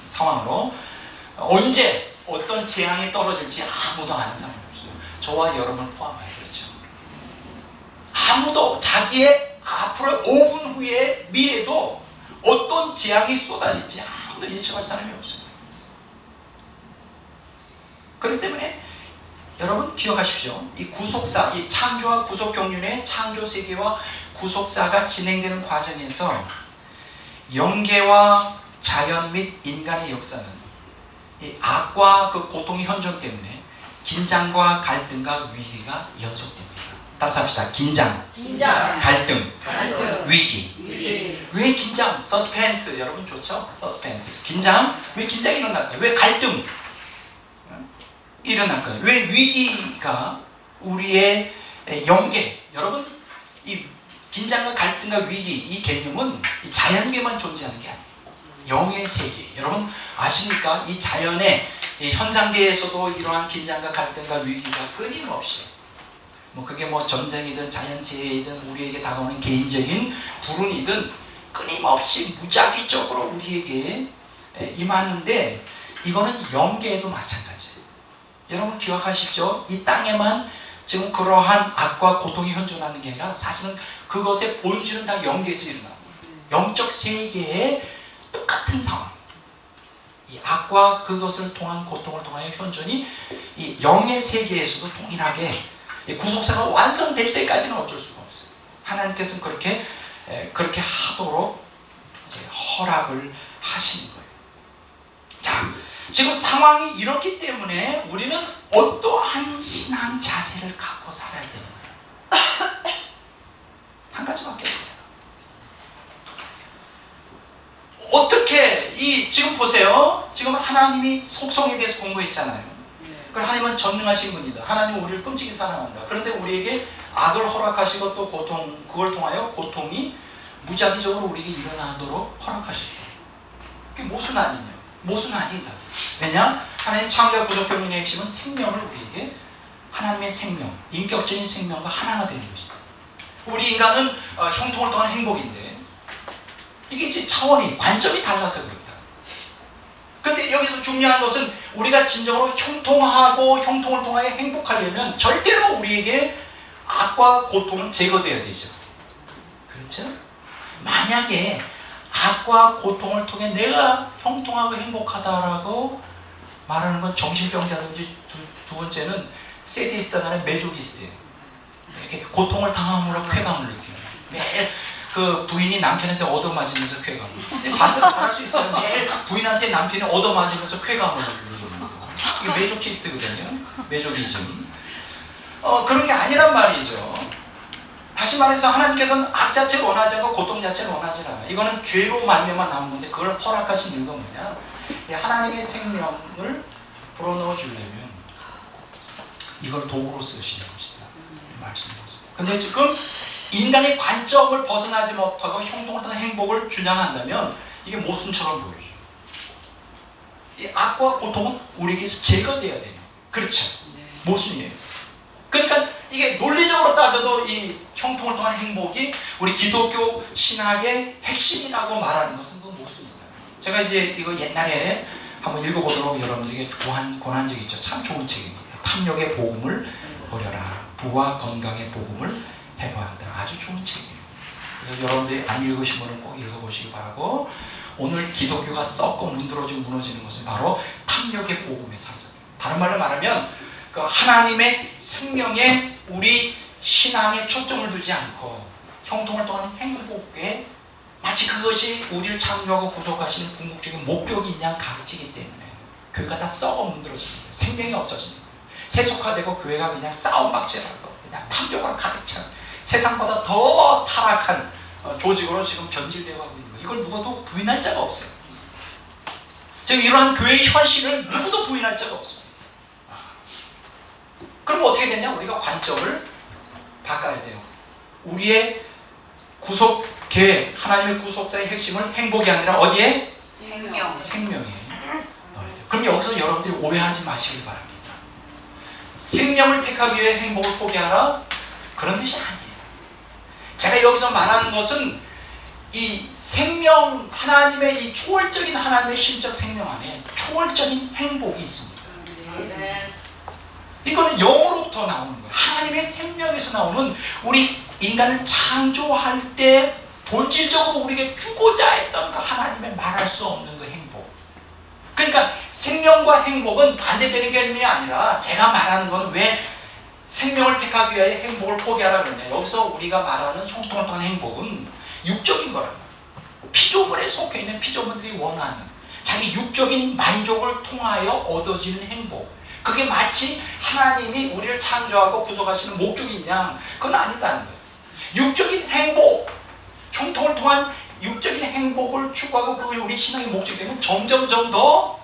상황으로 언제 어떤 재앙이 떨어질지 아무도 아는 사람이 없어요. 저와 여러분을 포함하여 그렇죠. 아무도 자기의 앞으로 5분 후의 미래도 어떤 재앙이 쏟아질지 아무도 예측할 사람이 없어요. 그렇기 때문에 여러분 기억하십시오. 이 구속사, 이 창조와 구속 경륜의 창조 세계와 구속사가 진행되는 과정에서 영계와 자연 및 인간의 역사는 이 악과 그 고통의 현존 때문에 긴장과 갈등과 위기가 연속됩니다. 따라서 합시다. 긴장, 갈등, 위기. 왜 긴장? 서스펜스. 여러분 좋죠? 서스펜스. 긴장. 왜 긴장이 일어날까요? 왜 갈등 일어날까요? 왜 위기가 우리의 영계. 여러분 이 긴장과 갈등과 위기 이 개념은 이 자연계만 존재하는 게 아니에요. 영의 세계. 여러분 아십니까? 이 자연의 이 현상계에서도 이러한 긴장과 갈등과 위기가 끊임없이 그게 전쟁이든 자연재해이든 우리에게 다가오는 개인적인 불운이든 끊임없이 무작위적으로 우리에게 임하는데 이거는 영계에도 마찬가지예요. 여러분 기억하십시오. 이 땅에만 지금 그러한 악과 고통이 현존하는 게 아니라 사실은 그것의 본질은 다 영계에서 일어나고 영적 세계에 똑같은 상황. 이 악과 그것을 통한 고통을 통하여 현존이 이 영의 세계에서도 동일하게 구속사가 완성될 때까지는 어쩔 수가 없어요. 하나님께서는 그렇게 하도록 이제 허락을 하시는 거예요. 자, 지금 상황이 이렇기 때문에 우리는 어떠한 신앙 자세를 갖고 살아야 되는 거예요. 한 가지밖에 없어요. 어떻게 지금 보세요. 지금 하나님이 속성에 대해서 공부했잖아요. 그럼 하나님은 전능하신 분이다. 하나님은 우리를 끔찍이 사랑한다. 그런데 우리에게 악을 허락하시고 또 고통, 그걸 통하여 고통이 무작위적으로 우리에게 일어나도록 허락하셨다. 그게 모순 아니냐? 모순 아니다. 왜냐? 하나님 창조와 구속 경륜의 핵심은 생명을 우리에게 하나님의 생명, 인격적인 생명과 하나가 되는 것이다. 우리 인간은 형통을 통한 행복인데 이게 이제 차원이 관점이 달라서 그렇다. 근데 여기서 중요한 것은 우리가 진정으로 형통하고 형통을 통하여 행복하려면 절대로 우리에게 악과 고통은 제거되어야 되죠. 그렇죠? 만약에 악과 고통을 통해 내가 형통하고 행복하다라고 말하는 건 정신병자든지 두 번째는 세디스트 간의 메조기스트예요. 이렇게 고통을 당함으로 쾌감을 느껴요. 매일 그 부인이 남편한테 얻어맞으면서 쾌감을. 반대로 말할 수 있어요. 매일 부인한테 남편이 얻어맞으면서 쾌감을 누르는 거. 이게 메조키스트거든요. 메조기즘. 그런 게 아니란 말이죠. 다시 말해서 하나님께서는 악 자체를 원하지 않고 고통 자체를 원하지 않아요. 이거는 죄로 말미암아 나온 건데 그걸 허락하신 이유가 뭐냐? 하나님의 생명을 불어넣어 주려면 이걸 도구로 쓰시는 것이다. 말씀드렸어요. 근데 지금 인간의 관점을 벗어나지 못하고 형통을 통한 행복을 주장한다면 이게 모순처럼 보이죠. 이 악과 고통은 우리에게서 제거돼야 돼요. 그렇죠? 모순이에요. 그러니까 이게 논리적으로 따져도 이 형통을 통한 행복이 우리 기독교 신학의 핵심이라고 말하는 것은 그건 모순이다. 제가 이제 이거 옛날에 한번 읽어보도록 여러분들에게 권한 적이 있죠. 참 좋은 책입니다. 탐욕의 복음을 버려라. 부와 건강의 복음을 해보았다. 아주 좋은 책이에요. 그래서 여러분들이 안 읽으신 분은 꼭 읽어보시기 바라고, 오늘 기독교가 썩고 문드러지고 무너지는 것은 바로 탐욕의 복음의 사정이에요. 다른 말로 말하면 그 하나님의 생명에 우리 신앙에 초점을 두지 않고 형통을 통한 행복에 마치 그것이 우리를 창조하고 구속하시는 궁극적인 목적이 있냐 가르치기 때문에 교회가 다 썩어 문드러집니다. 생명이 없어집니다. 세속화되고 교회가 그냥 싸움박질하고 그냥 탐욕으로 가득 찬 세상보다 더 타락한 조직으로 지금 변질되어 가고 있는 거예요. 이걸 누구도 부인할 자가 없어요. 지금 이러한 교회의 현실을 누구도 부인할 자가 없습니다. 그럼 어떻게 되냐? 우리가 관점을 바꿔야 돼요. 우리의 구속 계획, 하나님의 구속사의 핵심을 행복이 아니라 어디에? 생명에 넣어야 돼요. 그럼 여기서 여러분들이 오해하지 마시길 바랍니다. 생명을 택하기 위해 행복을 포기하라? 그런 뜻이 아니에요. 제가 여기서 말하는 것은 이 생명, 하나님의 이 초월적인 하나님의 신적 생명 안에 초월적인 행복이 있습니다. 이거는 영으로부터 나오는 거예요. 하나님의 생명에서 나오는, 우리 인간을 창조할 때 본질적으로 우리에게 주고자 했던 그 하나님의 말할 수 없는 그 행복. 그러니까 생명과 행복은 반대되는 개념이 아니라, 제가 말하는 거는 왜 생명을 택하기 위해 행복을 포기하라 그러냐. 여기서 우리가 말하는 형통을 통한 행복은 육적인 거랍니다. 피조물에 속해 있는 피조물들이 원하는 자기 육적인 만족을 통하여 얻어지는 행복. 그게 마치 하나님이 우리를 창조하고 구속하시는 목적인 양, 그건 아니다는 거예요. 육적인 행복, 형통을 통한 육적인 행복을 추구하고 그게 우리 신앙의 목적이 되면 점점점 더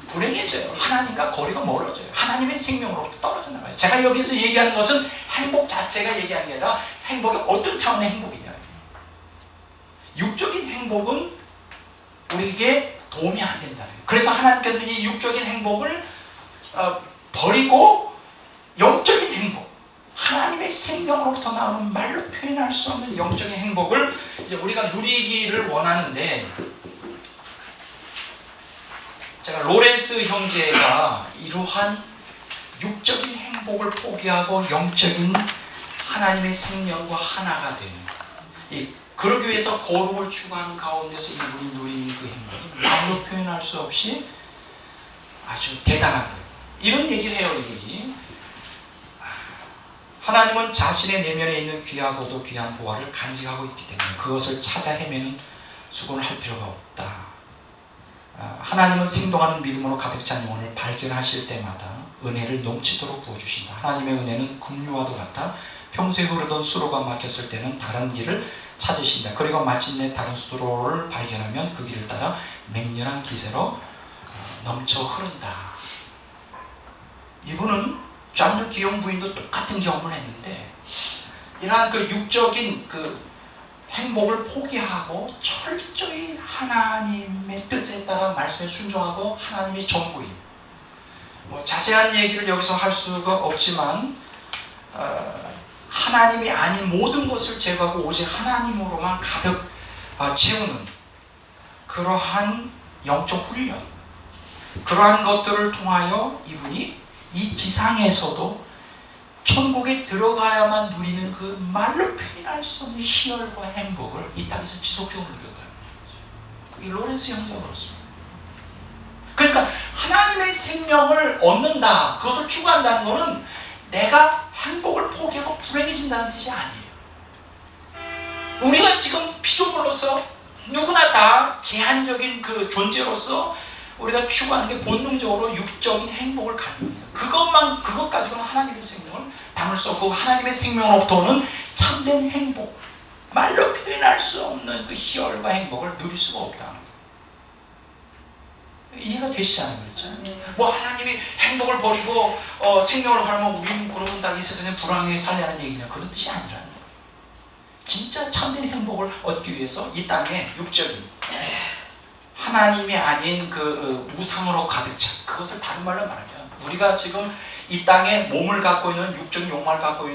불행해져요. 하나님과 거리가 멀어져요. 하나님의 생명으로부터 떨어져 나가요. 제가 여기서 얘기하는 것은 행복 자체가 얘기하는 게 아니라 행복이 어떤 차원의 행복이냐. 육적인 행복은 우리에게 도움이 안 된다는 거예요. 그래서 하나님께서 이 육적인 행복을 버리고 영적인 행복, 하나님의 생명으로부터 나오는 말로 표현할 수 없는 영적인 행복을 이제 우리가 누리기를 원하는데, 제가 로렌스 형제가 이러한 육적인 행복을 포기하고 영적인 하나님의 생명과 하나가 되는, 그러기 위해서 거룩을 추구하는 가운데서 이분이 누리는 그 행복이 말로 표현할 수 없이 아주 대단한 거예요. 이런 얘기를 해요. 이분이 하나님은 자신의 내면에 있는 귀하고도 귀한 보화를 간직하고 있기 때문에 그것을 찾아 헤매는 수고를 할 필요가 없다. 하나님은 생동하는 믿음으로 가득 찬 영혼을 발견하실 때마다 은혜를 넘치도록 부어주신다. 하나님의 은혜는 급류와도 같아 평소에 흐르던 수로가 막혔을 때는 다른 길을 찾으신다. 그리고 마침내 다른 수로를 발견하면 그 길을 따라 맹렬한 기세로 넘쳐 흐른다. 이분은 잔느 기용 부인도 똑같은 경험을 했는데, 이러한 그 육적인 그 행복을 포기하고 철저히 하나님의 뜻에 따라 말씀에 순종하고 하나님의 전부인, 자세한 얘기를 여기서 할 수가 없지만 하나님이 아닌 모든 것을 제거하고 오직 하나님으로만 가득 채우는 그러한 영적 훈련, 그러한 것들을 통하여 이분이 이 지상에서도 천국에 들어가야만 누리는 그 말로 표현할 수 없는 희열과 행복을 이 땅에서 지속적으로 누렸다는 거죠. 이 로렌스 형제가 그렇습니다. 그러니까 하나님의 생명을 얻는다, 그것을 추구한다는 것은 내가 행복을 포기하고 불행해진다는 뜻이 아니에요. 우리가 지금 피조물로서 누구나 다 제한적인 그 존재로서 우리가 추구하는 게 본능적으로 육적인 행복을 갖는 거예요. 그것 가지고는 하나님의 생명을 담을 수 없고, 하나님의 생명으로부터 오는 참된 행복, 말로 표현할 수 없는 그 희열과 행복을 누릴 수가 없다는 거예요. 이해가 되시잖아요. 그렇죠? 하나님이 행복을 버리고 생명을 하면 우리는 그러면 다 이 세상에 불행하게 살려는 얘기냐, 그런 뜻이 아니라는 거예요. 진짜 참된 행복을 얻기 위해서 이 땅에 육적인 하나님이 아닌 그 우상으로 가득 찬, 그것을 다른 말로 말하면 우리가 지금 이 땅에 몸을 갖고 있는 육적 욕망을 갖고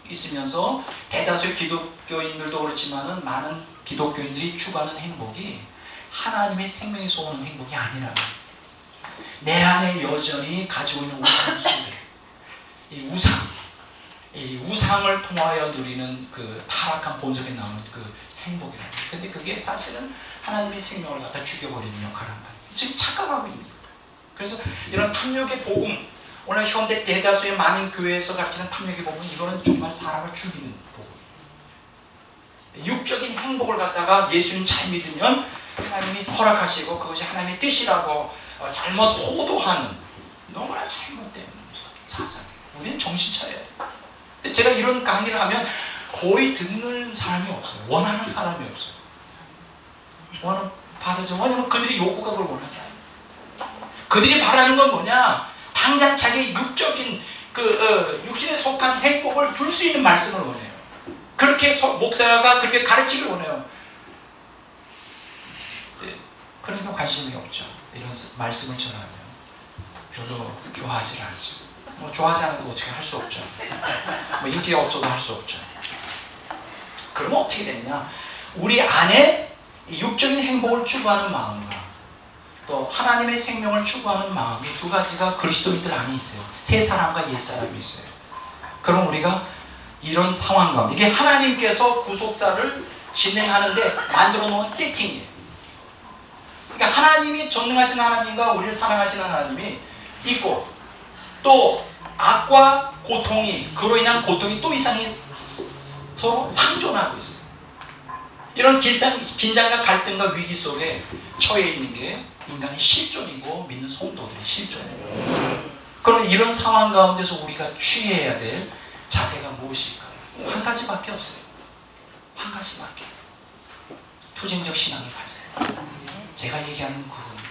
있으면서 대다수의 기독교인들도 그렇지만은 많은 기독교인들이 추구하는 행복이 하나님의 생명에서 오는 행복이 아니라 내 안에 여전히 가지고 있는 우상 숭배, 이 우상을 통하여 누리는 그 타락한 본성에 나오는 그 행복이라는 거예요. 근데 그게 사실은 하나님의 생명을 갖다 죽여버리는 역할을 한다. 지금 착각하고 있는 거예요. 그래서 이런 탐욕의 복음, 오늘 현대 대다수의 많은 교회에서 가르치는 탐욕의 복음, 이거는 정말 사람을 죽이는 복음. 육적인 행복을 갖다가 예수님 잘 믿으면 하나님이 허락하시고 그것이 하나님의 뜻이라고 잘못 호도하는 너무나 잘못된 사상. 우리는 정신 차려야 돼. 근데 제가 이런 강의를 하면 거의 듣는 사람이 없어요. 원하는 사람이 없어요. 바르죠. 왜냐면 그들이 욕구가 그걸 원하지 않아요. 그들이 바라는 건 뭐냐? 당장 자기 육적인 육신에 속한 행복을 줄 수 있는 말씀을 원해요. 그렇게 목사가 그렇게 가르치길 원해요. 그러니까 관심이 없죠. 이런 말씀을 전하면 별로 좋아하지 않죠. 뭐 좋아하지 않아도 어떻게 할 수 없죠. 뭐 인기가 없어도 할 수 없죠. 그러면 어떻게 되느냐? 우리 안에 육적인 행복을 추구하는 마음과 또 하나님의 생명을 추구하는 마음이 두 가지가 그리스도인들 안에 있어요. 새 사람과 옛 사람이 있어요. 그럼 우리가 이런 상황 가운데, 이게 하나님께서 구속사를 진행하는데 만들어 놓은 세팅이에요. 그러니까 하나님이 전능하신 하나님과 우리를 사랑하시는 하나님이 있고, 또 악과 고통이, 그로 인한 고통이 또 이상이 서로 상존하고 있어요. 이런 긴장과 갈등과 위기 속에 처해 있는 게 인간의 실존이고 믿는 성도들의 실존이에요. 그럼 이런 상황 가운데서 우리가 취해야 될 자세가 무엇일까? 한 가지밖에 없어요. 한 가지밖에. 투쟁적 신앙을 가져요. 제가 얘기하는 그겁니다.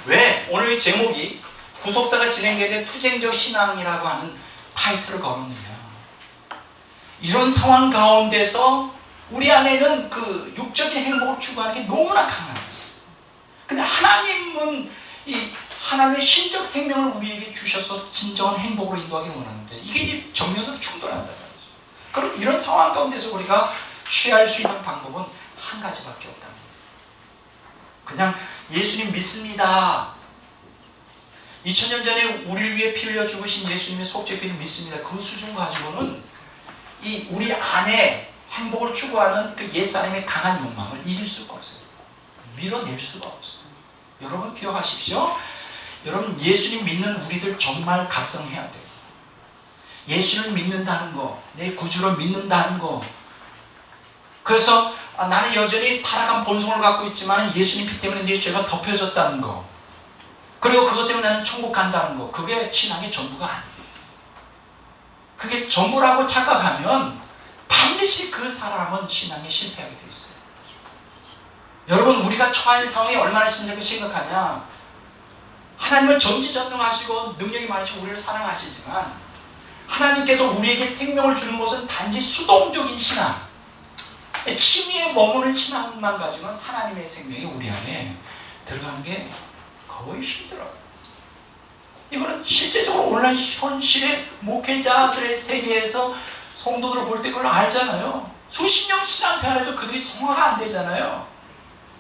왜 오늘 제목이 구속사가 진행되는 투쟁적 신앙이라고 하는 타이틀을 걸었느냐? 이런 상황 가운데서 우리 안에는 그 육적인 행복을 추구하는 게 너무나 강해요. 근데 하나님은 이 하나님의 신적 생명을 우리에게 주셔서 진정한 행복으로 인도하기 원하는데 이게 이제 정면으로 충돌한다는 거죠. 그럼 이런 상황 가운데서 우리가 취할 수 있는 방법은 한 가지밖에 없다. 그냥 예수님 믿습니다. 2000년 전에 우리를 위해 피 흘려 죽으신 예수님의 속죄 피를 믿습니다. 그 수준 가지고는 이 우리 안에 행복을 추구하는 그 옛사람의 강한 욕망을 이길 수가 없어요. 밀어낼 수가 없어요. 여러분 기억하십시오. 여러분 예수님 믿는 우리들 정말 각성해야 돼요. 예수를 믿는다는 거, 내 구주를 믿는다는 거. 그래서 나는 여전히 타락한 본성을 갖고 있지만 예수님 피 때문에 내 죄가 덮여졌다는 거. 그리고 그것 때문에 나는 천국 간다는 거. 그게 신앙의 전부가 아니에요. 그게 전부라고 착각하면 반드시 그 사람은 신앙에 실패하게 돼 있어요. 여러분 우리가 처한 상황이 얼마나 심각하냐? 하나님은 전지전능하시고 능력이 많으시고 우리를 사랑하시지만 하나님께서 우리에게 생명을 주는 것은 단지 수동적인 신앙, 취미에 머무는 신앙만 가지고는 하나님의 생명이 우리 안에 들어가는 게 거의 힘들어요. 이거는 실제적으로 오늘날 현실의 목회자들의 세계에서 성도들을 볼 때 그걸 알잖아요. 수십 년 신앙생활에도 그들이 성화가 안 되잖아요.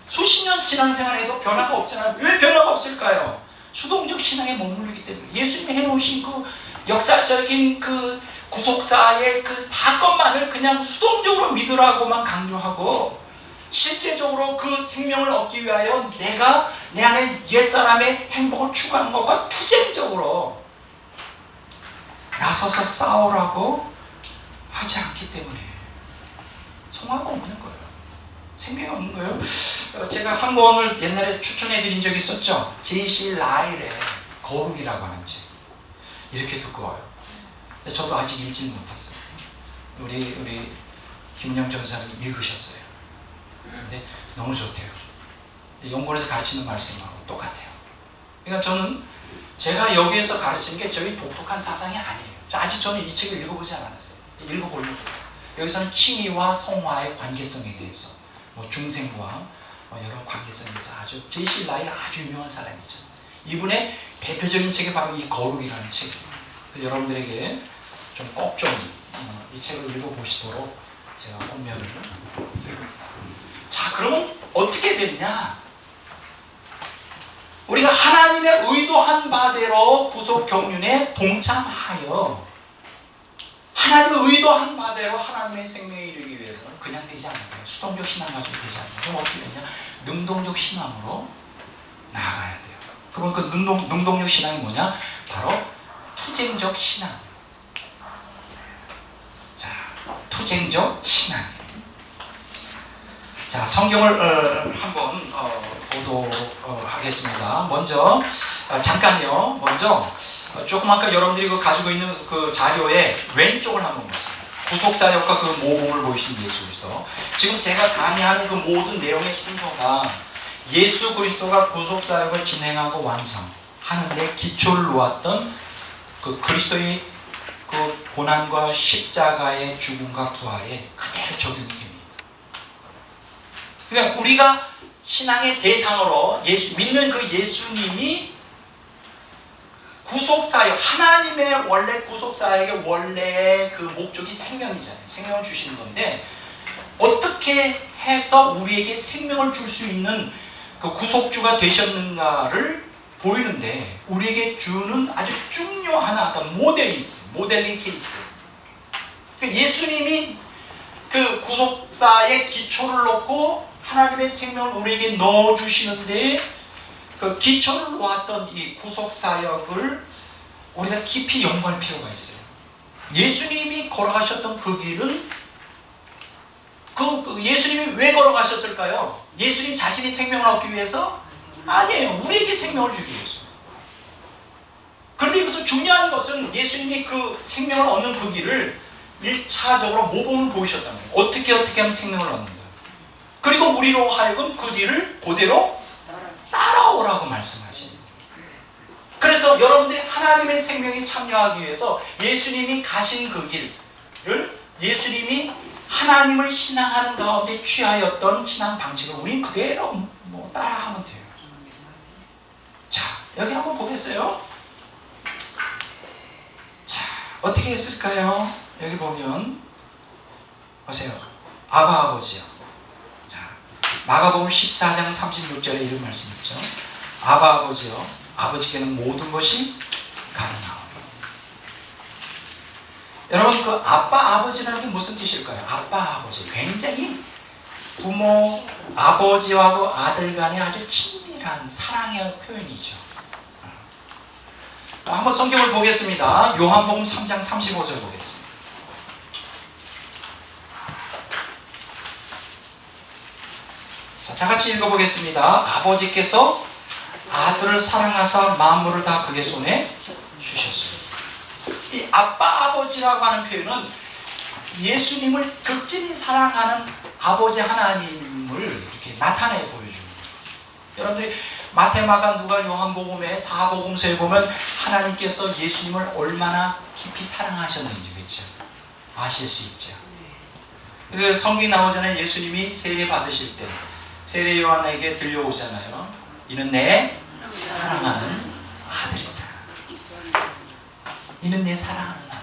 수십 년 신앙생활에도 변화가 없잖아요. 왜 변화가 없을까요? 수동적 신앙에 머무르기 때문에. 예수님이 해놓으신 그 역사적인 그 구속사의 그 사건만을 그냥 수동적으로 믿으라고만 강조하고 실제적으로 그 생명을 얻기 위하여 내가 내 안에 옛사람의 행복을 추구하는 것과 투쟁적으로 나서서 싸우라고 하지 않기 때문에 성화가 없는 거예요. 생명이 없는 거예요. 제가 한 권을 옛날에 추천해 드린 적이 있었죠. J.C. 라일의 거룩이라고 하는 책. 이렇게 두꺼워요. 근데 저도 아직 읽지는 못했어요. 우리 김은영 전사님이 읽으셨어요. 근데 너무 좋대요. 연구원에서 가르치는 말씀하고 똑같아요. 그러니까 저는 제가 여기에서 가르치는 게 저희 독특한 사상이 아니에요. 아직 저는 이 책을 읽어보지 않았어요. 읽어보려고. 여기서는 칭의와 성화의 관계성에 대해서, 뭐 중생과 여러 관계성에서 아주 제시라일 아주 유명한 사람이죠. 이분의 대표적인 책이 바로 이 거룩이라는 책이에요. 여러분들에게 좀 꼭 좀 이 책을 읽어보시도록 제가 권면을. 자, 그러면 어떻게 되느냐? 우리가 하나님의 의도한 바대로 구속 경륜에 동참하여 하나님의 의도한 바대로 하나님의 생명에 이르기 위해서는 그냥 되지 않아요. 수동적 신앙 가지고 되지 않아요. 그럼 어떻게 되냐? 능동적 신앙으로 나아가야 돼요. 그럼 그 능동적 신앙이 뭐냐? 바로 투쟁적 신앙. 자, 투쟁적 신앙. 자, 성경을 한번 보도하겠습니다. 먼저 잠깐요. 먼저 조금 아까 여러분들이 가지고 있는 그 자료의 왼쪽을 한번 보세요. 구속사역과 그 모범을 보이신 예수 그리스도. 지금 제가 강의하는 그 모든 내용의 순서가 예수 그리스도가 구속사역을 진행하고 완성하는 데 기초를 놓았던 그 그리스도의 그 고난과 십자가의 죽음과 부활에 그대로 적용이 됩니다. 그러니까 우리가 신앙의 대상으로 믿는 그 예수님이 구속사역, 하나님의 원래 구속사역의 원래 그 목적이 생명이잖아요. 생명을 주시는 건데 어떻게 해서 우리에게 생명을 줄 수 있는 그 구속주가 되셨는가를 보이는데 우리에게 주는 아주 중요한 어떤 모델이 있어요. 모델링 케이스. 예수님이 그 구속사의 기초를 놓고 하나님의 생명을 우리에게 넣어주시는데 그 기초를 놓았던 이 구속사역을 우리가 깊이 연구할 필요가 있어요. 예수님이 걸어가셨던 그 길은 예수님이 왜 걸어가셨을까요? 예수님 자신이 생명을 얻기 위해서? 아니에요. 우리에게 생명을 주기 위해서. 그런데 여기서 중요한 것은 예수님이 그 생명을 얻는 그 길을 1차적으로 모범을 보이셨다는 거예요. 어떻게 하면 생명을 얻는다. 그리고 우리로 하여금 그 길을 그대로 따라오라고 말씀하십니다. 그래서 여러분들이 하나님의 생명에 참여하기 위해서 예수님이 가신 그 길을 예수님이 하나님을 신앙하는 가운데 취하였던 신앙 방식을 우린 그대로 따라하면 돼요. 자, 여기 한번 보겠어요. 자, 어떻게 했을까요? 여기 보면 보세요. 아바 아버지요. 자, 마가복음 14장 36절에 이런 말씀 있죠. 아바 아버지요, 아버지께는 모든 것이 가능하오. 여러분, 그 아빠 아버지라는 게 무슨 뜻일까요? 아빠 아버지, 굉장히 부모 아버지하고 아들 간의 아주 친밀한 사랑의 표현이죠. 한번 성경을 보겠습니다. 요한복음 3장 35절 보겠습니다. 자, 다 같이 읽어보겠습니다. 아버지께서 아들을 사랑하사 만물을 다 그의 손에 주셨습니다. 이 아빠 아버지라고 하는 표현은 예수님을 극진히 사랑하는 아버지 하나님을 이렇게 나타내 보여줍니다. 여러분들이 마태, 마가, 누가, 요한복음의 사복음서에 보면 하나님께서 예수님을 얼마나 깊이 사랑하셨는지 그렇죠? 아실 수 있죠. 그 성경이 나오잖아요. 예수님이 세례 받으실 때 세례 요한에게 들려오잖아요. 이는 내 사랑하는 아들이다. 이는 내 사랑하는 아들.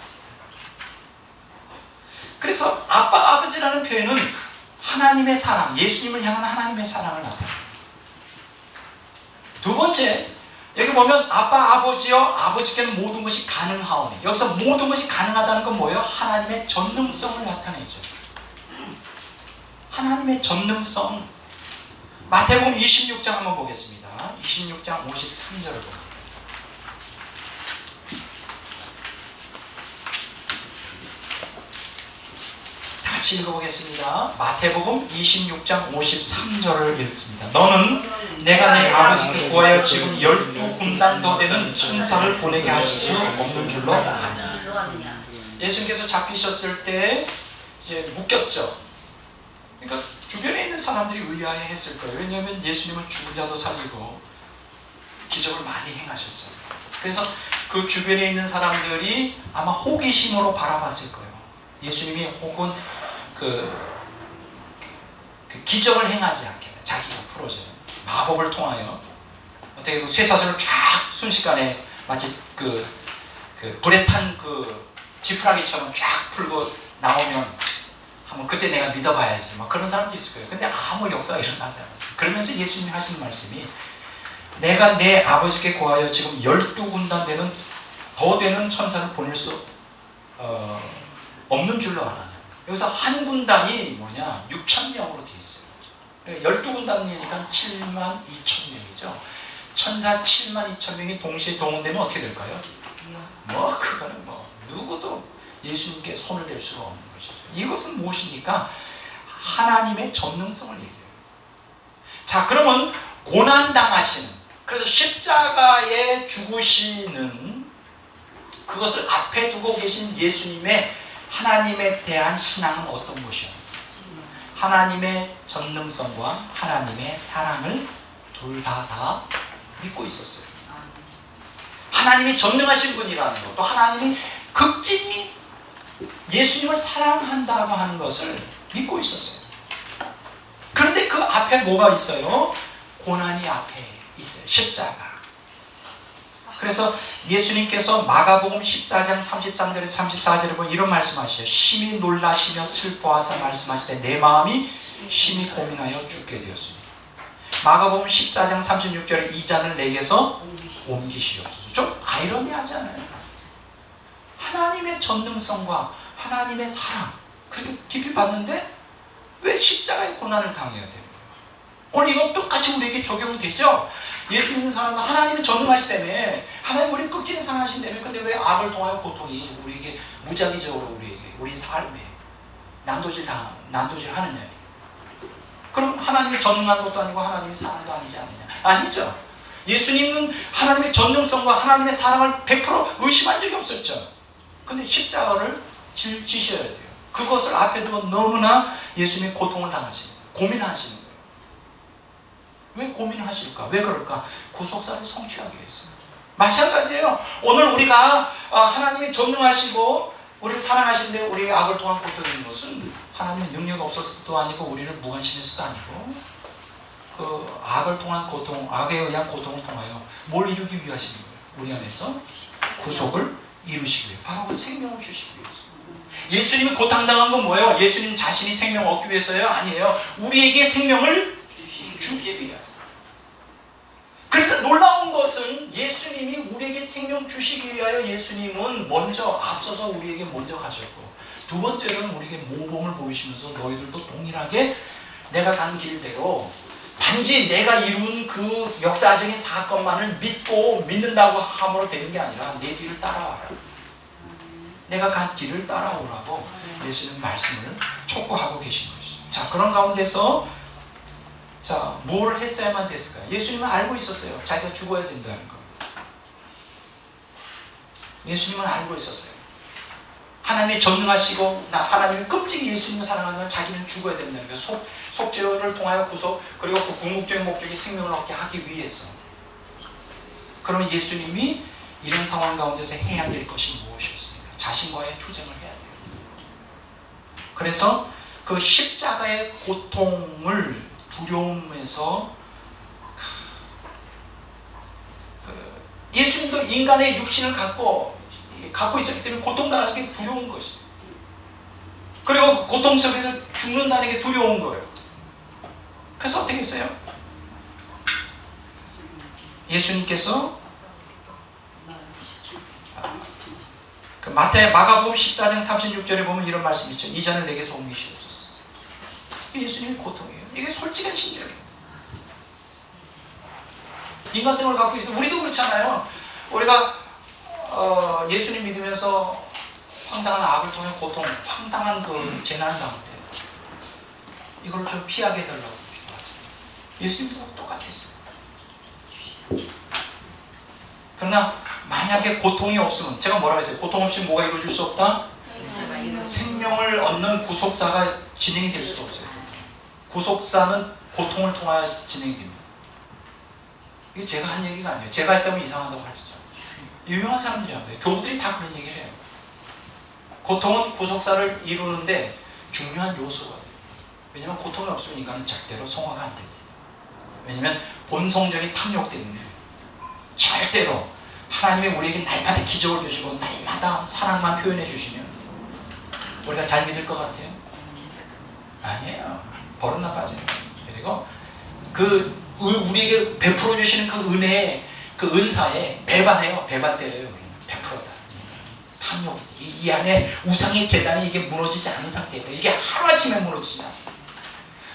그래서 아빠 아버지라는 표현은 하나님의 사랑, 예수님을 향한 하나님의 사랑을 나타냅니다. 두 번째, 여기 보면 아빠 아버지여 아버지께는 모든 것이 가능하오니, 여기서 모든 것이 가능하다는 건 뭐예요? 하나님의 전능성을 나타내죠. 하나님의 전능성. 마태복음 26장 한번 보겠습니다. 26장 53절을 보겠습니다. 같이 읽어보겠습니다. 마태복음 26장 53절을 읽습니다. 너는 내가 내 아버지께 구하여 지금 12군단 더 되는 천사를 보내게 할 수 없는 줄로 아냐. 예수님께서 잡히셨을 때 이제 묶였죠. 그러니까 주변에 있는 사람들이 의아해 했을 거예요. 왜냐하면 예수님은 죽은 자도 살리고 기적을 많이 행하셨잖아요. 그래서 그 주변에 있는 사람들이 아마 호기심으로 바라봤을 거예요. 예수님이 혹은 그 기적을 행하지 않게 자기가 풀어져요. 마법을 통하여 어떻게 그 쇠사슬을 쫙 순식간에 마치 그 불에 탄 그 지푸라기처럼 쫙 풀고 나오면 한번 그때 내가 믿어봐야지 막 그런 사람도 있을 거예요. 근데 아무 역사가 일어나지 않았어요. 그러면서 예수님이 하시는 말씀이 내가 내 아버지께 구하여 지금 12군단 되는 더 되는 천사를 보낼 수 없는 줄로 아느냐. 여기서 한 군단이 뭐냐 6,000명으로 되어 있어요. 12군단이니까 72,000명이죠. 천사 72,000명이 동시에 동원되면 어떻게 될까요? 뭐 그거는 뭐 누구도 예수님께 손을 댈 수가 없는 것이죠. 이것은 무엇입니까? 하나님의 전능성을 얘기해요. 자, 그러면 고난당하시는, 그래서 십자가에 죽으시는 그것을 앞에 두고 계신 예수님의 하나님에 대한 신앙은 어떤 것이요? 하나님의 전능성과 하나님의 사랑을 둘 다 믿고 있었어요. 하나님이 전능하신 분이라는 것, 또 하나님이 극진히 예수님을 사랑한다고 하는 것을 믿고 있었어요. 그런데 그 앞에 뭐가 있어요? 고난이 앞에 있어요. 십자가. 그래서 예수님께서 마가복음 14장 33절에서 34절에 보면 이런 말씀하시죠. 심히 놀라시며 슬퍼하사 말씀하시되 내 마음이 심히 고민하여 죽게 되었습니다. 마가복음 14장 36절에 이 잔을 내게서 옮기시옵소서. 좀 아이러니하잖아요. 하나님의 전능성과 하나님의 사랑 그렇게 깊이 봤는데 왜 십자가의 고난을 당해야 돼요? 오늘 이거 똑같이 우리에게 적용이 되죠? 예수 믿는 사람은 하나님이 전능하시 때문에 하나님 우리를 끝까지 사랑하신다며. 근데 왜 악을 통하여 고통이 우리에게 무작위적으로 우리 삶에 난도질 하느냐? 그럼 하나님이 전능한 것도 아니고 하나님의 사랑도 아니지 않느냐? 아니죠. 예수님은 하나님의 전능성과 하나님의 사랑을 100% 의심한 적이 없었죠. 근데 십자가를 지셔야 돼요. 그것을 앞에 두고 너무나 예수님이 고통을 당하시는 거예요. 고민하시는 거예요. 왜 고민을 하실까? 왜 그럴까? 구속사를 성취하기 위해서. 마찬가지예요. 오늘 우리가 하나님이 전능하시고 우리를 사랑하시는데 우리의 악을 통한 고통인 것은 하나님의 능력이 없어서도 아니고 우리를 무관심해서도 아니고 그 악을 통한 고통, 악에 의한 고통을 통하여 뭘 이루기 위하신 거예요? 우리 안에서 구속을 이루시기 위해, 바로 그 생명을 주시기 위해서. 예수님이 고통당한 건 뭐예요? 예수님 자신이 생명을 얻기 위해서요? 아니에요. 우리에게 생명을 주기 위하여. 그러니까 놀라운 것은 예수님이 우리에게 생명 주시기 위하여 예수님은 먼저 앞서서 우리에게 먼저 가셨고, 두 번째로는 우리에게 모범을 보이시면서 너희들도 동일하게 내가 간 길대로 단지 내가 이룬 그 역사적인 사건만을 믿는다고 함으로 되는 게 아니라 내 뒤를 따라와라. 내가 간 길을 따라오라고 예수님 말씀을 촉구하고 계신 것이죠. 자, 그런 가운데서 자, 뭘 했어야만 됐을까요? 예수님은 알고 있었어요. 자기가 죽어야 된다는 거. 예수님은 알고 있었어요. 하나님이 전능하시고 하나님이 끔찍이 예수님을 사랑하면 자기는 죽어야 된다는 거. 속죄를 통하여 구속, 그리고 그 궁극적인 목적이 생명을 얻게 하기 위해서. 그러면 예수님이 이런 상황 가운데서 해야 될 것이 무엇이었습니까? 자신과의 투쟁을 해야 돼요. 그래서 그 십자가의 고통을 두려움에서 예수님도 인간의 육신을 갖고 있었기 때문에 고통당하는 게 두려운 것이에요. 그리고 고통 속에서 죽는다는 게 두려운 거예요. 그래서 어떻게 했어요? 예수님께서 그 마가복음 14장 36절에 보면 이런 말씀이 있죠. 이 잔을 내게서 옮기시옵소서. 예수님의 고통이에요. 이게 솔직한 신경이에요. 인간성을 갖고 있어요. 우리도 그렇잖아요. 우리가 예수님 믿으면서 황당한 악을 통해 고통, 황당한 그 재난 가운데 이걸 좀 피하게 해달라고 기도하죠. 예수님도 똑같았어요. 그러나 만약에 고통이 없으면, 제가 뭐라고 했어요? 고통 없이 뭐가 이루어질 수 없다? 생명을 얻는 구속사가 진행이 될 수가 없어요. 구속사는 고통을 통하여 진행이 됩니다. 이게 제가 한 얘기가 아니에요. 제가 했다면 이상하다고 하시죠. 유명한 사람들이 한 거예요. 교우들이 다 그런 얘기를 해요. 고통은 구속사를 이루는데 중요한 요소가 돼요. 왜냐하면 고통이 없으면 인간은 절대로 성화가 안 됩니다. 왜냐하면 본성적인 탐욕 때문에. 절대로 하나님이 우리에게 날마다 기적을 주시고 날마다 사랑만 표현해 주시면 우리가 잘 믿을 것 같아요? 아니에요. 버릇나 빠져요. 그리고 우리에게 베풀어 주시는 그 은혜에, 그 은사에 배반해요. 배반 때려요. 베풀어다. 탐욕. 이 안에 우상의 재단이 이게 무너지지 않은 상태예요. 이게 하루아침에 무너지지 않아요.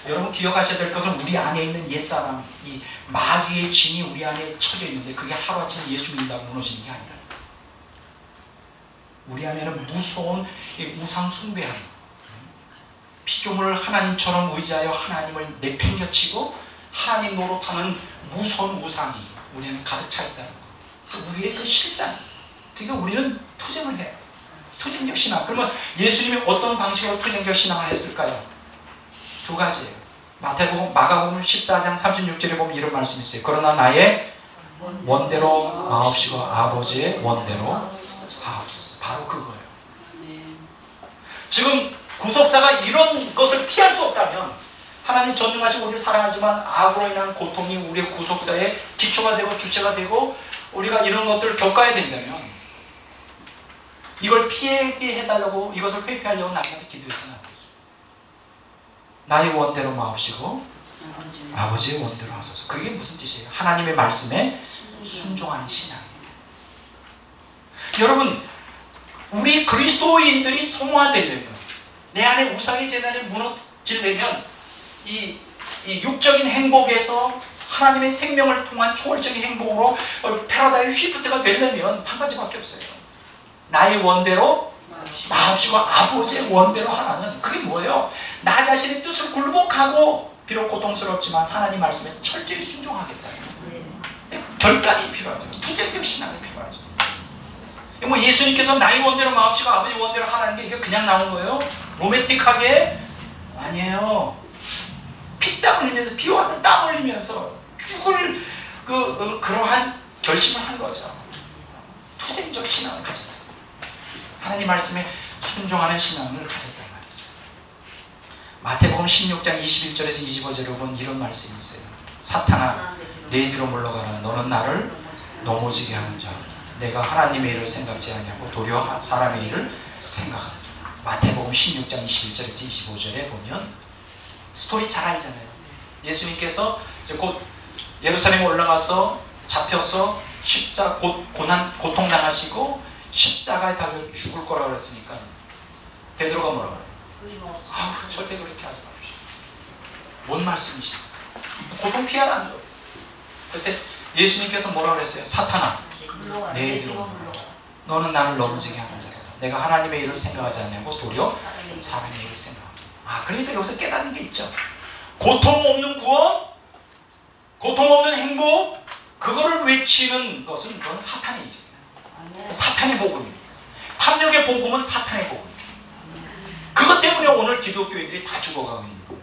여러분 기억하셔야 될 것은 우리 안에 있는 옛사람, 이 마귀의 진이 우리 안에 쳐져 있는데 그게 하루아침에 예수 믿는다고 무너지는 게 아니라 우리 안에는 무서운 우상 숭배함, 피조물을 하나님처럼 의지하여 하나님을 내팽겨치고 하나님 노릇하는 무서운 우상이 우리 안에 가득 차 있다는 거. 우리의 그 실상. 그러니까 우리는 투쟁을 해요. 투쟁적 신앙. 그러면 예수님이 어떤 방식으로 투쟁적 신앙을 했을까요? 두 가지예요. 마가복음 14장 36절에 보면 이런 말씀이 있어요. 그러나 나의 원대로 마옵시고 아버지의 원대로 하옵소서. 바로 그거예요. 지금 구속사가 이런 것을 피할 수 없다면 하나님 전능하시고 우리를 사랑하지만 악으로 인한 고통이 우리의 구속사의 기초가 되고 주체가 되고 우리가 이런 것들을 겪어야 된다면 이걸 피하게 해달라고, 이것을 회피하려고 날마다 기도해서는 안 되죠. 나의 원대로 마옵시고 아버지의 원대로 하소서. 그게 무슨 뜻이에요? 하나님의 말씀에 순종하는 신앙이에요. 여러분, 우리 그리스도인들이 성화되려면, 내 안에 우상의 재단이 무너지려면 이 육적인 행복에서 하나님의 생명을 통한 초월적인 행복으로 패러다임 쉬프트가 되려면 한 가지밖에 없어요. 나의 원대로 마옵시고 아버지의 원대로 하라는, 그게 뭐예요? 나 자신의 뜻을 굴복하고 비록 고통스럽지만 하나님 말씀에 철저히 순종하겠다. 결단이 필요하죠. 투쟁적 신앙이 필요하죠. 뭐 예수님께서 나의 원대로 마옵시고 아버지의 원대로 하라는 게 이게 그냥 나온 거예요? 로맨틱하게? 아니에요. 피땀 흘리면서, 비와 같은 땀 흘리면서 죽을 그러한 결심을 한 거죠. 투쟁적 신앙을 가졌어요. 하나님 말씀에 순종하는 신앙을 가졌단 말이죠. 마태복음 16장 21절에서 25절에 보면 이런 말씀이 있어요. 사탄아, 내 뒤로 물러가라. 너는 나를 넘어지게 하는 자로다. 내가 하나님의 일을 생각지 않냐고 도리어 사람의 일을 생각한다. 마태복음 16장 21절에서 25절에 보면 스토리 잘 알잖아요. 예수님께서 이제 곧 예루살렘에 올라가서 잡혀서 십자 고통당하시고 십자가에 달려 죽을 거라고 그랬으니까 베드로가 뭐라고 그래요? 아우, 절대 그렇게 하지 마십시오. 뭔 말씀이시죠? 고통 피하라는 거예요. 그때 예수님께서 뭐라고 그랬어요? 사탄아, 내 뒤로 물러가. 너는 나를 넘어지게 하는 자다. 내가 하나님의 일을 생각하지 않냐고 도리어 사람의 일을 생각한다. 그러니까 여기서 깨닫는 게 있죠. 고통 없는 구원, 고통 없는 행복, 그거를 외치는 것은 그건 사탄의 일이에요. 사탄의 복음입니다. 탐욕의 복음은 사탄의 복음입니다. 그것 때문에 오늘 기독교인들이 다 죽어가고 있는 거예요.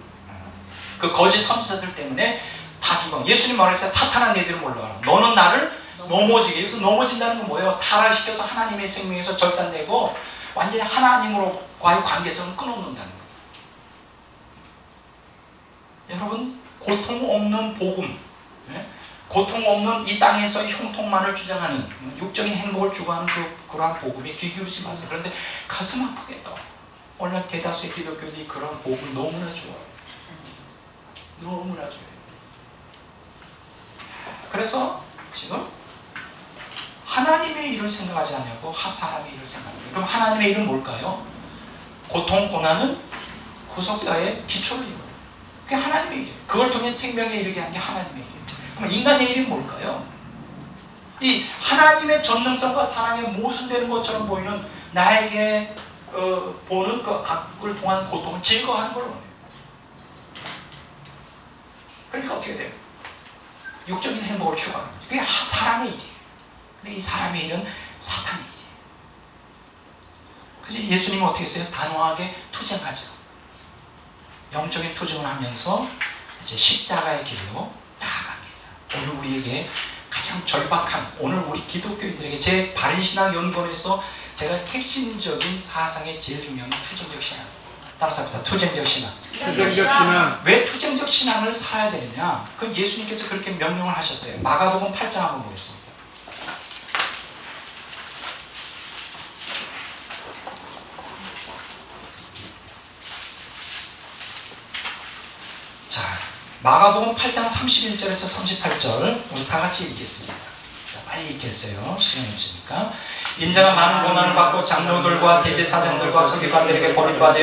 그 거짓 선지자들 때문에 다 죽어. 예수님 말했어요. 사탄아, 내 뒤로 올라가라. 너는 나를 넘어지게. 여기서 넘어진다는 건 뭐예요? 타락시켜서 하나님의 생명에서 절단되고 완전히 하나님으로와의 관계성을 끊어놓는다는 거예요. 여러분, 고통 없는 복음, 고통 없는 이 땅에서 형통만을 주장하는 육적인 행복을 추구하는 그러한 복음에 귀 기울이지 마세요. 그런데 가슴 아프게도 오늘 대다수의 기독교들이 그런 복음을 너무나 좋아해요. 너무나 좋아해요. 그래서 지금 하나님의 일을 생각하지 않냐고 사람의 일을 생각합니다. 그럼 하나님의 일은 뭘까요? 고통, 고난은 구속사의 기초를 이루어요. 그게 하나님의 일이에요. 그걸 통해 생명에 이르게 한 게 하나님의 일이에요. 그럼 인간의 일은 뭘까요? 이 하나님의 전능성과 사랑에 모순되는 것처럼 보이는 나에게 보는 그 악을 통한 고통을 제거하는 걸 원해요. 그러니까 어떻게 돼요? 육적인 행복을 추구하는 거죠. 그게 사람의 일이에요. 근데 이 사람의 일은 사탄의 일이에요. 그래서 예수님은 어떻게 했어요? 단호하게 투쟁하죠. 영적인 투쟁을 하면서 이제 십자가의 길로 나아갑니다. 오늘 우리에게 가장 절박한, 오늘 우리 기독교인들에게 제 바른신앙 연구원에서 제가 핵심적인 사상의 제일 중요한 투쟁적 신앙. 따라서 합시다. 투쟁적 신앙. 투쟁적 신앙. 왜 투쟁적 신앙을 살아야 되느냐? 그건 예수님께서 그렇게 명령을 하셨어요. 마가복음 8장 한번 보겠습니다. 자, 마가복음 8장 31절에서 38절 우리 다 같이 읽겠습니다. 자, 빨리 읽겠어요. 시간이 없으니까. 인자가 많은 고난을 받고 장로들과 대제사장들과 서기관들에게 버림받아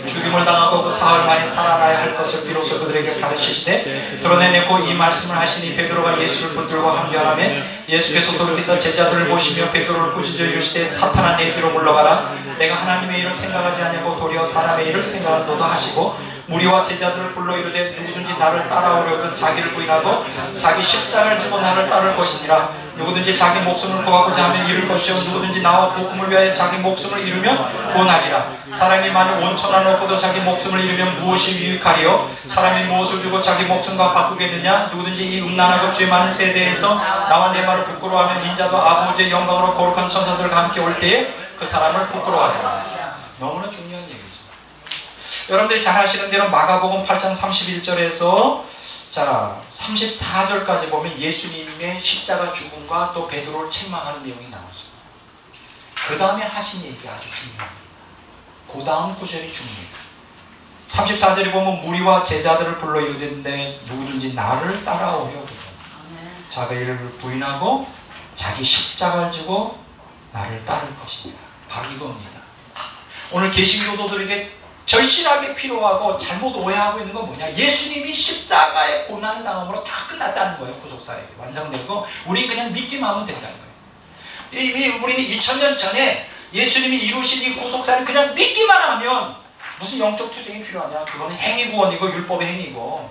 죽임을 당하고 그 사흘 만에 살아나야 할 것을 비로소 그들에게 가르치시되 드러내내고 이 말씀을 하시니 베드로가 예수를 붙들고 항변하며 예수께서 돌이켜서 제자들을 보시며 베드로를 꾸짖어 이르시되 사탄아 내 뒤로 물러가라. 내가 하나님의 일을 생각하지 아니하고 도리어 사람의 일을 생각한도다 하시고 무리와 제자들을 불러 이르되 누구든지 나를 따라오려거든 자기를 부인하고 자기 십자가를 지고 나를 따를 것이니라. 누구든지 자기 목숨을 구하고자 하면 잃을 것이요 누구든지 나와 복음을 위하여 자기 목숨을 잃으면 구원하리라. 사람이 만일 온천을 얻고도 자기 목숨을 잃으면 무엇이 유익하리요? 사람이 무엇을 주고 자기 목숨과 바꾸겠느냐? 누구든지 이 음란하고 죄 많은 세대에서 나와 내 말을 부끄러워하면 인자도 아버지의 영광으로 거룩한 천사들과 함께 올 때에 그 사람을 부끄러워하리라. 너무나 중요한 얘기죠. 여러분들이 잘 아시는 대로 마가복음 8장 31절에서 자 34절까지 보면 예수님의 십자가 죽음과 또 베드로를 책망하는 내용이 나오죠. 그 다음에 하신 얘기가 아주 중요합니다. 그 다음 구절이 중요해요. 34절에 보면 무리와 제자들을 불러 이르되 누구든지 나를 따라오려고 자기 일을 부인하고 자기 십자가를 지고 나를 따를 것입니다. 바로 이겁니다. 오늘 개신교도들에게 절실하게 필요하고 잘못 오해하고 있는 건 뭐냐? 예수님이 십자가의 고난을 당함으로 다 끝났다는 거예요. 구속사역이 완성되고 우리는 그냥 믿기만 하면 된다는 거예요. 우리는 2000년 전에 예수님이 이루신 이 구속사를 그냥 믿기만 하면 무슨 영적 투쟁이 필요하냐? 그거는 행위 구원이고 율법의 행위고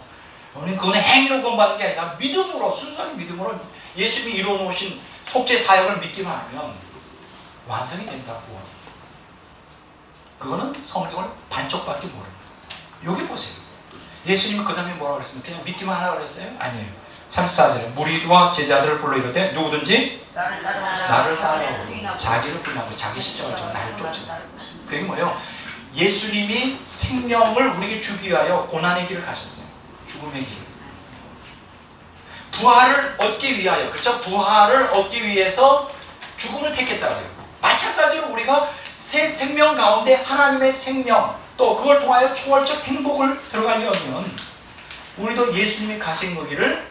우리는 그거는 행위로 구원받는 게 아니라 믿음으로 순수한 믿음으로 예수님이 이루어놓으신 속죄 사역을 믿기만 하면 완성이 된다. 구원이. 그거는 성경을 반쪽밖에 모릅니다. 여기 보세요. 예수님은 그 다음에 뭐라고 그랬습니까? 그냥 믿기만 하라고 그랬어요? 아니에요. 34절에 무리와 제자들을 불러 이르되 누구든지 나를 따라오고 자기를 부인하고 자기 십자가를 지고 나를 쫓으라. 그게 뭐예요? 예수님이 생명을 우리에게 주기 위하여 고난의 길을 가셨어요. 죽음의 길. 부활을 얻기 위하여, 그렇죠? 부활을 얻기 위해서 죽음을 택했다고 해요. 마찬가지로 우리가 새 생명 가운데 하나님의 생명 또 그걸 통하여 초월적 행복을 들어가려면 우리도 예수님이 가신 그 길을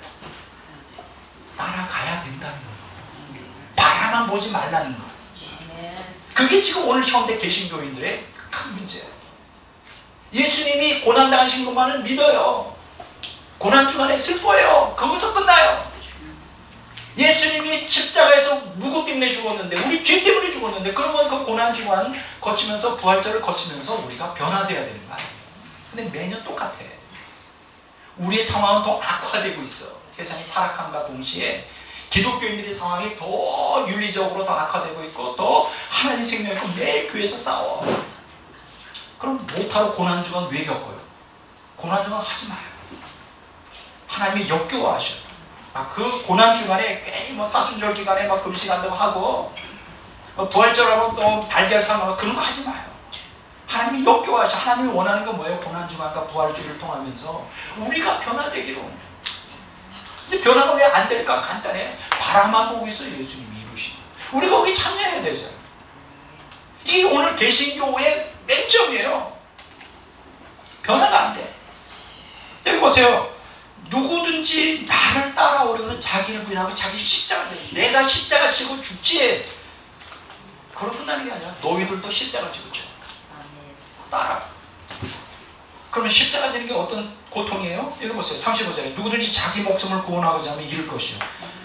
따라가야 된다는 거예요. 바라만 보지 말라는 거예요. 그게 지금 오늘 현대 개신교인들의 큰 문제예요. 예수님이 고난당하신 것만을 믿어요. 고난 주간에 슬퍼해요. 거기서 끝나요. 예수님이 십자가에서 누구 때문에 죽었는데 우리 죄 때문에 죽었는데 그러면 그 고난 주간 거치면서 부활절을 거치면서 우리가 변화되어야 되는 거 아니에요. 근데 매년 똑같아. 우리의 상황은 더 악화되고 있어. 세상이 타락함과 동시에 기독교인들의 상황이 더 윤리적으로 더 악화되고 있고 더 하나님 생명이 있고 매일 교회에서 싸워. 그럼 못하러 고난 주간 왜 겪어요? 고난 주간 하지 마요. 하나님이 역겨워하셔요. 그 고난 주간에 괜히 뭐 사순절 기간에 막 금식한다고 하고 부활절하고 또 달걀 삶아서 그런 거 하지 마요. 하나님이 역겨워하셔. 하나님이 원하는 건 뭐예요? 고난 주간과 부활주를 통하면서 우리가 변화되기로. 근데 변화가 왜 안 될까? 간단해. 바라만 보고 있어요. 예수님이 이루시고 우리가 거기 참여해야 되죠. 이게 오늘 개신교의 맹점이에요. 변화가 안 돼. 여기 보세요. 누구든지 나를 따라오려는 자기를 부인하고 자기 십자가 내가 십자가 지고 죽지. 그럼 끝나는 게 아니라 너희들도 십자가 지고 죽어. 따라. 그러면 십자가 지는 게 어떤 고통이에요? 여기 보세요. 35절에 누구든지 자기 목숨을 구원하고자 하면 잃을 것이요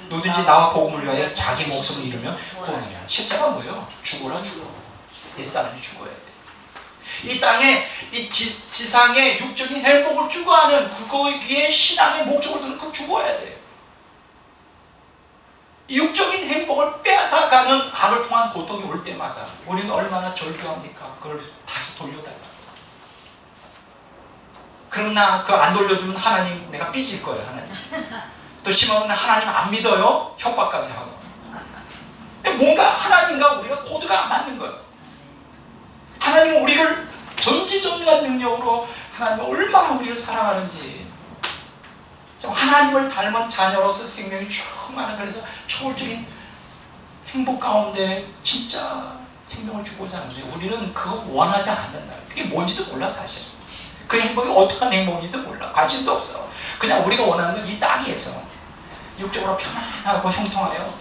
누구든지 나와 복음을 위하여 자기 목숨을 잃으면 구원하리라. 십자가 뭐예요? 죽어라 죽어. 옛사람이 죽어야 돼. 이 땅에 이 지상의 육적인 행복을 추구하는 그거기에 신앙의 목적을 두는 그 죽어야 돼. 이 육적인 행복을 빼앗아가는 악을 통한 고통이 올 때마다 우리는 얼마나 절규합니까? 그걸 다시 돌려달라. 그럼 나 그거 안 돌려주면 하나님 내가 삐질 거예요. 하나님. 또 심하면 하나님 안 믿어요. 협박까지 하고. 뭔가 하나님과 우리가 코드가 안 맞는 거예요. 하나님은 우리를 전지전능한 능력으로 하나님이 얼마나 우리를 사랑하는지, 하나님을 닮은 자녀로서 생명이 충만한, 그래서 초월적인 행복 가운데 진짜 생명을 주고자 하는데 우리는 그거 원하지 않는다. 그게 뭔지도 몰라. 사실 그 행복이 어떠한 행복인지도 몰라. 관심도 없어. 그냥 우리가 원하는 건 이 땅에서 육적으로 편안하고 형통하여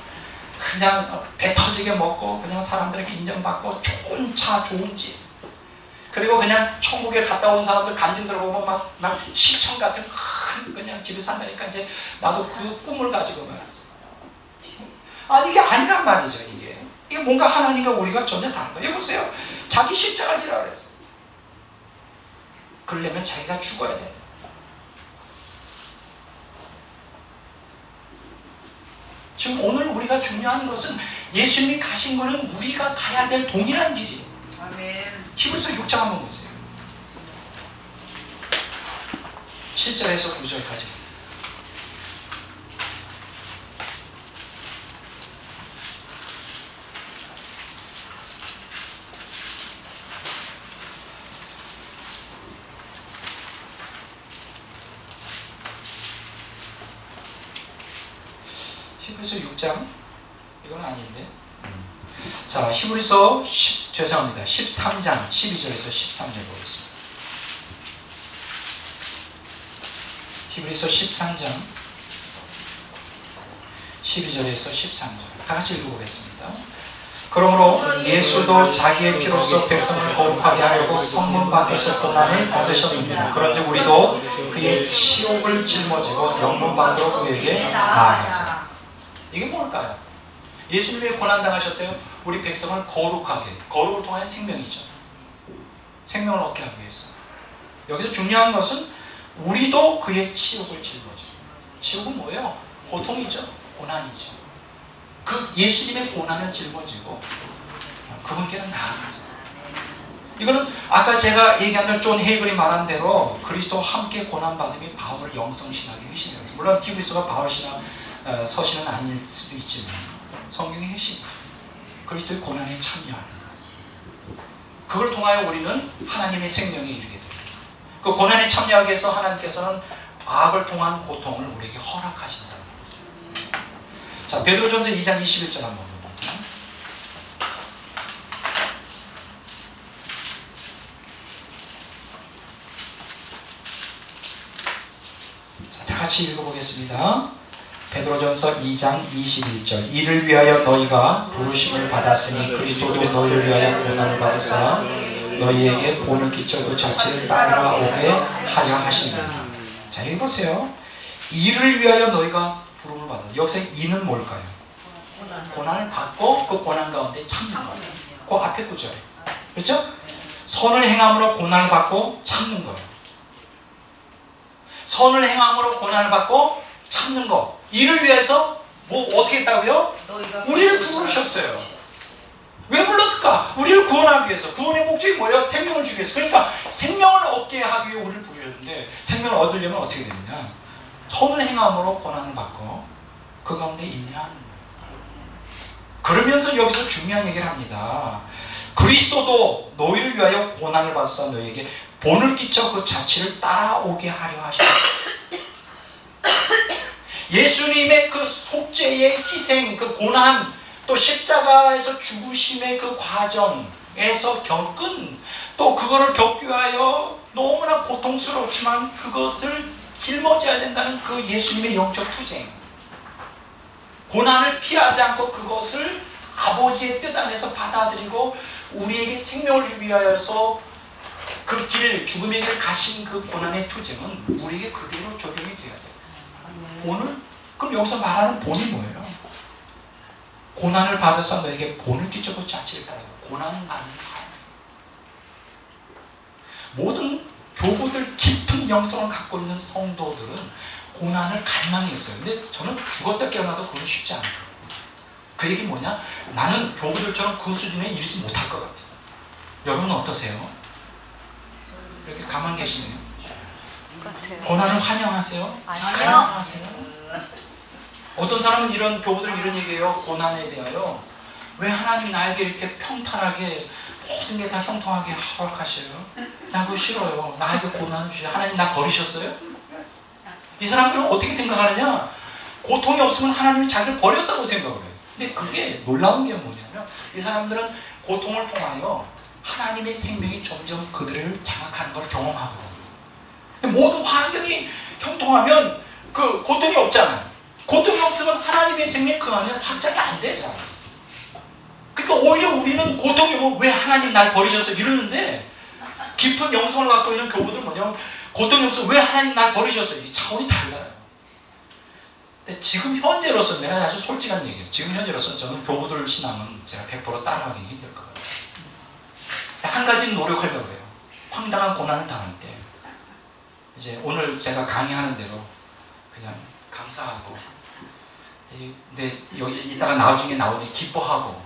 그냥 배 터지게 먹고 그냥 사람들에게 인정받고 좋은 차, 좋은 집, 그리고 그냥 천국에 갔다 온 사람들 간증 들어보면 막 시청 같은 큰 그냥 집에 산다니까 이제 나도 그 꿈을 가지고 말이지. 이게 아니란 말이죠. 이게 뭔가 하나님과 우리가 전혀 다른 거예요. 보세요. 자기 십자가를 지라 그랬어. 그러려면 자기가 죽어야 된다. 지금 오늘 우리가 중요한 것은 예수님이 가신 거는 우리가 가야 될 동일한 길이에요. 아멘. 히브리서 6장 한번 보세요. 7절에서 9절까지. 히브리서 6장 이건 아닌데. 자, 히브리서 13장 12절에서 13절 보겠습니다. 히브리서 13장 12절에서 13절 다 같이 읽어보겠습니다. 그러므로 예수도 자기의 피로써 백성을 거룩하게 하려고 성문 밖에서 고난을 받으셨느니라. 그런즉 우리도 그의 치욕을 짊어지고 영문 밖으로 그에게 나아가자. 이게 뭘까요? 예수님이 왜 고난당하셨어요? 우리 백성을 거룩하게, 거룩을 통한 생명이죠. 생명을 얻게 하기 위해서. 여기서 중요한 것은 우리도 그의 치욕을 짊어지고. 치욕은 뭐예요? 고통이죠. 고난이죠. 그 예수님의 고난을 짊어지고 그분께는 나아가죠. 이거는 아까 제가 얘기한 대로 존 헤이글이 말한 대로 그리스도와 함께 고난받음이 바울 영성신학의 핵심이에요. 물론 히브리서가 바울 신학 서신은 아닐 수도 있지만 성경의 핵심이죠. 그리스도의 고난에 참여하는 것. 그걸 통하여 우리는 하나님의 생명에 이르게 됩니다. 그 고난에 참여하기 위해서 하나님께서는 악을 통한 고통을 우리에게 허락하신다는 거죠. 자, 베드로전서 2장 21절 한번 봅니다. 자, 다 같이 읽어보겠습니다. 베드로전서 2장 21절. 이를 위하여 너희가 부르심을 받았으니 그리스도도 너희를 위하여 고난을 받으사 너희에게 본을 끼쳐 그 자체를 따라오게 하려 하시느니라. 자, 여기 보세요. 이를 위하여 너희가 부름을 받았다. 여기서 이는 뭘까요? 고난을 받고 그 고난 가운데 참는 거예요. 그 앞에 구절에. 그렇죠? 선을 행함으로 고난을 받고 참는 거예요. 선을 행함으로 고난을 받고 참는 거. 이를 위해서 뭐 어떻게 했다고요? 우리를 부르셨어요. 왜 불렀을까? 우리를 구원하기 위해서. 구원의 목적이 뭐예요? 생명을 주기 위해서. 그러니까 생명을 얻게 하기 위해 우리를 부르셨는데 생명을 얻으려면 어떻게 되느냐? 선을 행함으로 고난을 받고 그 가운데 인내하는 거예요. 그러면서 여기서 중요한 얘기를 합니다. 그리스도도 너희를 위하여 고난을 받으사 너희에게 본을 끼쳐 그 자취를 따라오게 하려 하셨다. 예수님의 그 속죄의 희생, 그 고난, 또 십자가에서 죽으심의 그 과정에서 겪은, 또 그거를 겪기 위하여 너무나 고통스럽지만 그것을 짊어져야 된다는 그 예수님의 영적 투쟁, 고난을 피하지 않고 그것을 아버지의 뜻 안에서 받아들이고 우리에게 생명을 주기 위하여서 그 길, 죽음의 길을 가신 그 고난의 투쟁은 우리에게 그대로 적용이 돼야 돼요. 본을? 그럼 여기서 말하는 본이 뭐예요? 고난을 받아서 너에게 본을 끼쳐 그 자체를 따르고 고난을 받는 삶. 모든 교부들 깊은 영성을 갖고 있는 성도들은 고난을 갈망했어요. 근데 저는 죽었다 깨어나도 그건 쉽지 않아요. 그 얘기 뭐냐? 나는 교부들처럼 그 수준에 이르지 못할 것 같아요. 여러분은 어떠세요? 이렇게 가만 계시네요. 고난을 환영하세요? 갈망하세요? 어떤 사람은 이런 교부들은 이런 얘기해요. 고난에 대하여 왜 하나님 나에게 이렇게 평탄하게 모든 게 다 형통하게 허락하셔요. 나 그거 싫어요. 나에게 고난 주셔. 하나님 나 버리셨어요? 이 사람들은 어떻게 생각하느냐? 고통이 없으면 하나님이 자기를 버렸다고 생각을 해요. 근데 그게 놀라운 게 뭐냐면 이 사람들은 고통을 통하여 하나님의 생명이 점점 그들을 장악하는 걸 경험하거든요. 근데 모든 환경이 형통하면 그 고통이 없잖아요. 고통이 없으면 하나님의 생명 그 안에 확장이 안 되잖아요. 그러니까 오히려 우리는 고통이 오면 왜 하나님 날 버리셨어요? 이러는데 깊은 영성을 갖고 있는 교우들은 뭐냐면 고통이 없으면 왜 하나님 날 버리셨어요? 이 차원이 달라요. 근데 지금 현재로서 내가 아주 솔직한 얘기예요. 지금 현재로서 저는 교우들 신앙은 제가 100% 따라가기 힘들 것 같아요. 한 가지는 노력하려고 해요. 황당한 고난을 당할 때 이제 오늘 제가 강의하는 대로 그냥 감사하고 근데 여기 이따가 나중에 나오니 기뻐하고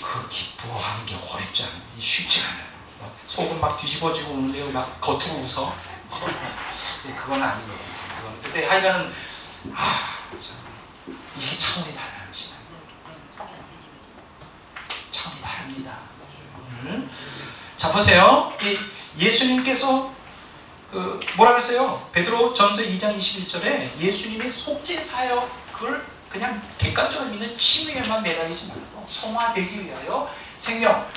그 기뻐하는 게 어렵지 않아요. 쉽지 않아요. 속은 막 뒤집어지고 웃는데요. 막 겉으로 웃어. 그건 아닌 것 같아요. 그때 하여간은 참 이게 차원이 달라요. 차원이 다릅니다. 자 보세요. 예수님께서 뭐라 그랬어요? 베드로 전서 2장 21절에 예수님의 속죄 사역을 그냥 객관적으로 믿는 칭의에만 매달리지 말고 성화되기 위하여 생명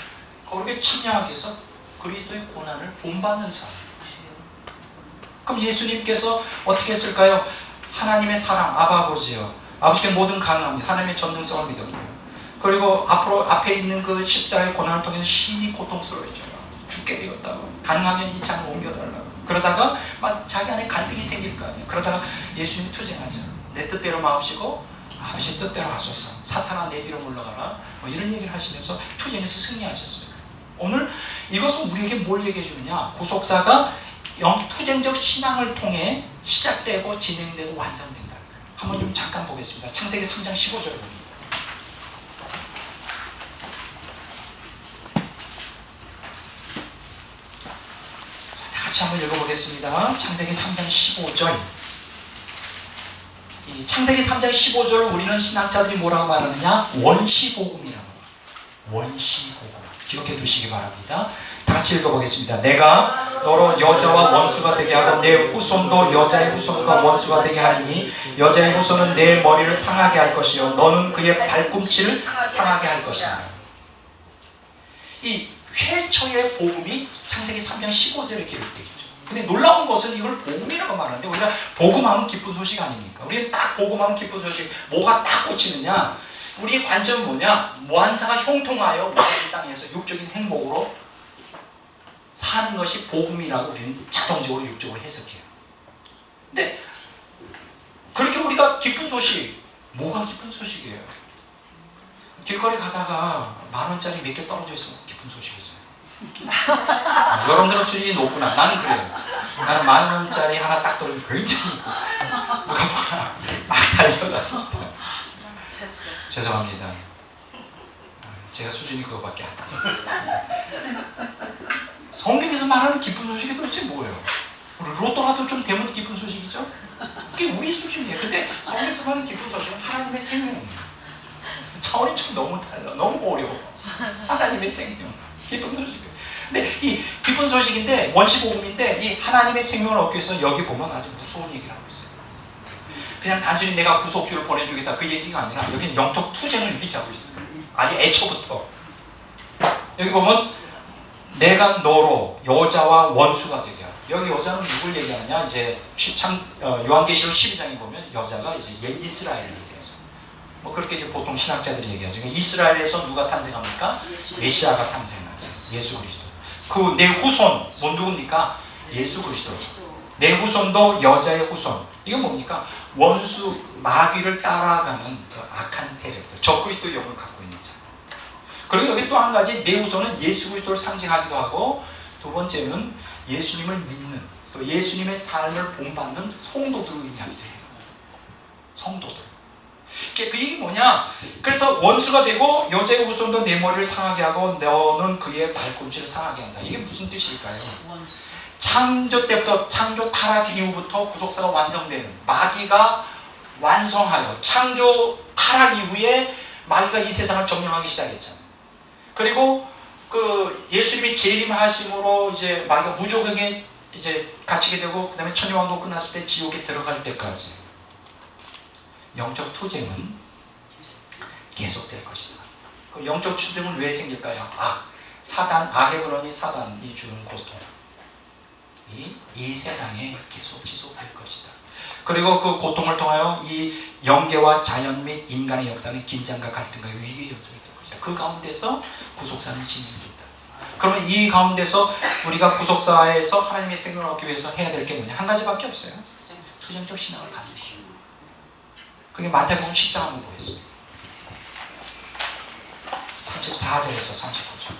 거룩에 참여하기 위해서 그리스도의 고난을 본받는 사람. 그럼 예수님께서 어떻게 했을까요? 하나님의 사랑, 아버지요. 아버지께 모든 가능합니다. 하나님의 전능성을 믿었고요. 그리고 앞에 있는 그 십자가의 고난을 통해서 신이 고통스러워졌죠. 죽게 되었다고. 가능하면 이 장을 옮겨달라고. 그러다가 막 자기 안에 갈등이 생길 거 아니에요. 그러다가 예수님이 투쟁하죠. 내 뜻대로 마옵시고 아버지 뜻대로 하소서. 사탄아 내 뒤로 물러가라. 뭐 이런 얘기를 하시면서 투쟁에서 승리하셨어요. 오늘 이것은 우리에게 뭘 얘기해 주느냐? 구속사가 투쟁적 신앙을 통해 시작되고 진행되고 완성된다. 한번 좀 잠깐 보겠습니다. 창세기 3장 15절을 봅니다. 다 같이 한번 읽어보겠습니다. 창세기 3장 15절. 이 창세기 3장 15절을 우리는 신학자들이 뭐라고 말하느냐? 원시복음이라고. 원시복음. 기록해 두시기 바랍니다. 다 같이 읽어보겠습니다. 내가 너로 여자와 원수가 되게 하고 내 후손도 여자의 후손과 원수가 되게 하리니 여자의 후손은 내 머리를 상하게 할 것이요 너는 그의 발꿈치를 상하게 할 것이다. 이 최초의 복음이 창세기 3장 15절에 기록되겠죠. 근데 놀라운 것은 이걸 복음이라고 말하는데 우리가 복음하면 기쁜 소식 아닙니까? 우리는 딱 복음하면 기쁜 소식 뭐가 딱 꽂히느냐? 우리의 관점은 뭐냐? 무한사가 형통하여 모든 땅에서 육적인 행복으로 사는 것이 복음이라고 우리는 자동적으로 육적으로 해석해요. 근데 그렇게 우리가 기쁜 소식, 뭐가 기쁜 소식이에요? 길거리 가다가 10,000원짜리 몇 개 떨어져 있으면 기쁜 소식이죠. 여러분들은 수준이 높구나. 나는 그래요. 나는 10,000원짜리 하나 딱 떨어지면 굉장히 누가 보나 달려가서 죄송합니다. 제가 수준이 그거밖에 안 돼요. 성경에서 말하는 기쁜 소식이 도대체 뭐예요? 로또라도 좀 되면 기쁜 소식이죠? 그게 우리 수준이에요. 근데 성경에서 말하는 기쁜 소식은 하나님의 생명입니다. 차원이 좀 너무 달라. 너무 어려워. 하나님의 생명. 기쁜 소식이에요. 근데 이 기쁜 소식인데 원시복음인데 이 하나님의 생명을 얻기 위해서 여기 보면 아주 무서운 얘기를 하고 있어요. 그냥 단순히 내가 구속주를 보내주겠다 그 얘기가 아니라 여기는 영적 투쟁을 얘기하고 있어요. 아니 애초부터. 여기 보면 내가 너로 여자와 원수가 되게 하라. 여기 여자는 누굴 얘기하느냐? 이제 요한계시록 12장에 보면 여자가 이제 이스라엘을 얘기하죠. 뭐 그렇게 이제 보통 신학자들이 얘기하죠. 이스라엘에서 누가 탄생합니까? 메시아가 탄생하죠. 예수 그리스도. 그 내 후손 뭐 누굽니까? 예수 그리스도. 내 후손도 여자의 후손. 이건 뭡니까? 원수 마귀를 따라가는 그 악한 세력들, 적그리스도의 영을 갖고 있는 자. 그리고 여기 또 한 가지 내 후손은 예수 그리스도를 상징하기도 하고 두 번째는 예수님을 믿는 또 예수님의 삶을 본받는 성도들을 의미하기도 해요. 성도들. 그 얘기 뭐냐? 그래서 원수가 되고 여자의 후손도 내 머리를 상하게 하고 너는 그의 발꿈치를 상하게 한다. 이게 무슨 뜻일까요? 창조 때부터 창조 타락 이후부터 구속사가 완성되는 마귀가 완성하여 창조 타락 이후에 마귀가 이 세상을 점령하기 시작했잖아요. 그리고 그 예수님이 재림하심으로 이제 마귀가 무조건에 이제 갇히게 되고 그 다음에 천년왕국 끝났을 때 지옥에 들어갈 때까지 영적 투쟁은 계속될 것이다. 그 영적 투쟁은 왜 생길까요? 악의 근원이 사단이 주는 고통, 이 세상에 계속 지속될 것이다. 그리고 그 고통을 통하여 이 영계와 자연 및 인간의 역사는 긴장과 갈등과 위기의 연속이 될 것이다. 그 가운데서 구속사는 진행된다. 그러면 이 가운데서 우리가 구속사에서 하나님의 생명을 얻기 위해서 해야 될 게 뭐냐? 한 가지밖에 없어요. 투쟁적 신앙을 갖는 것. 그게 마태복음 10장 한번 보겠습니다. 34절에서 39절.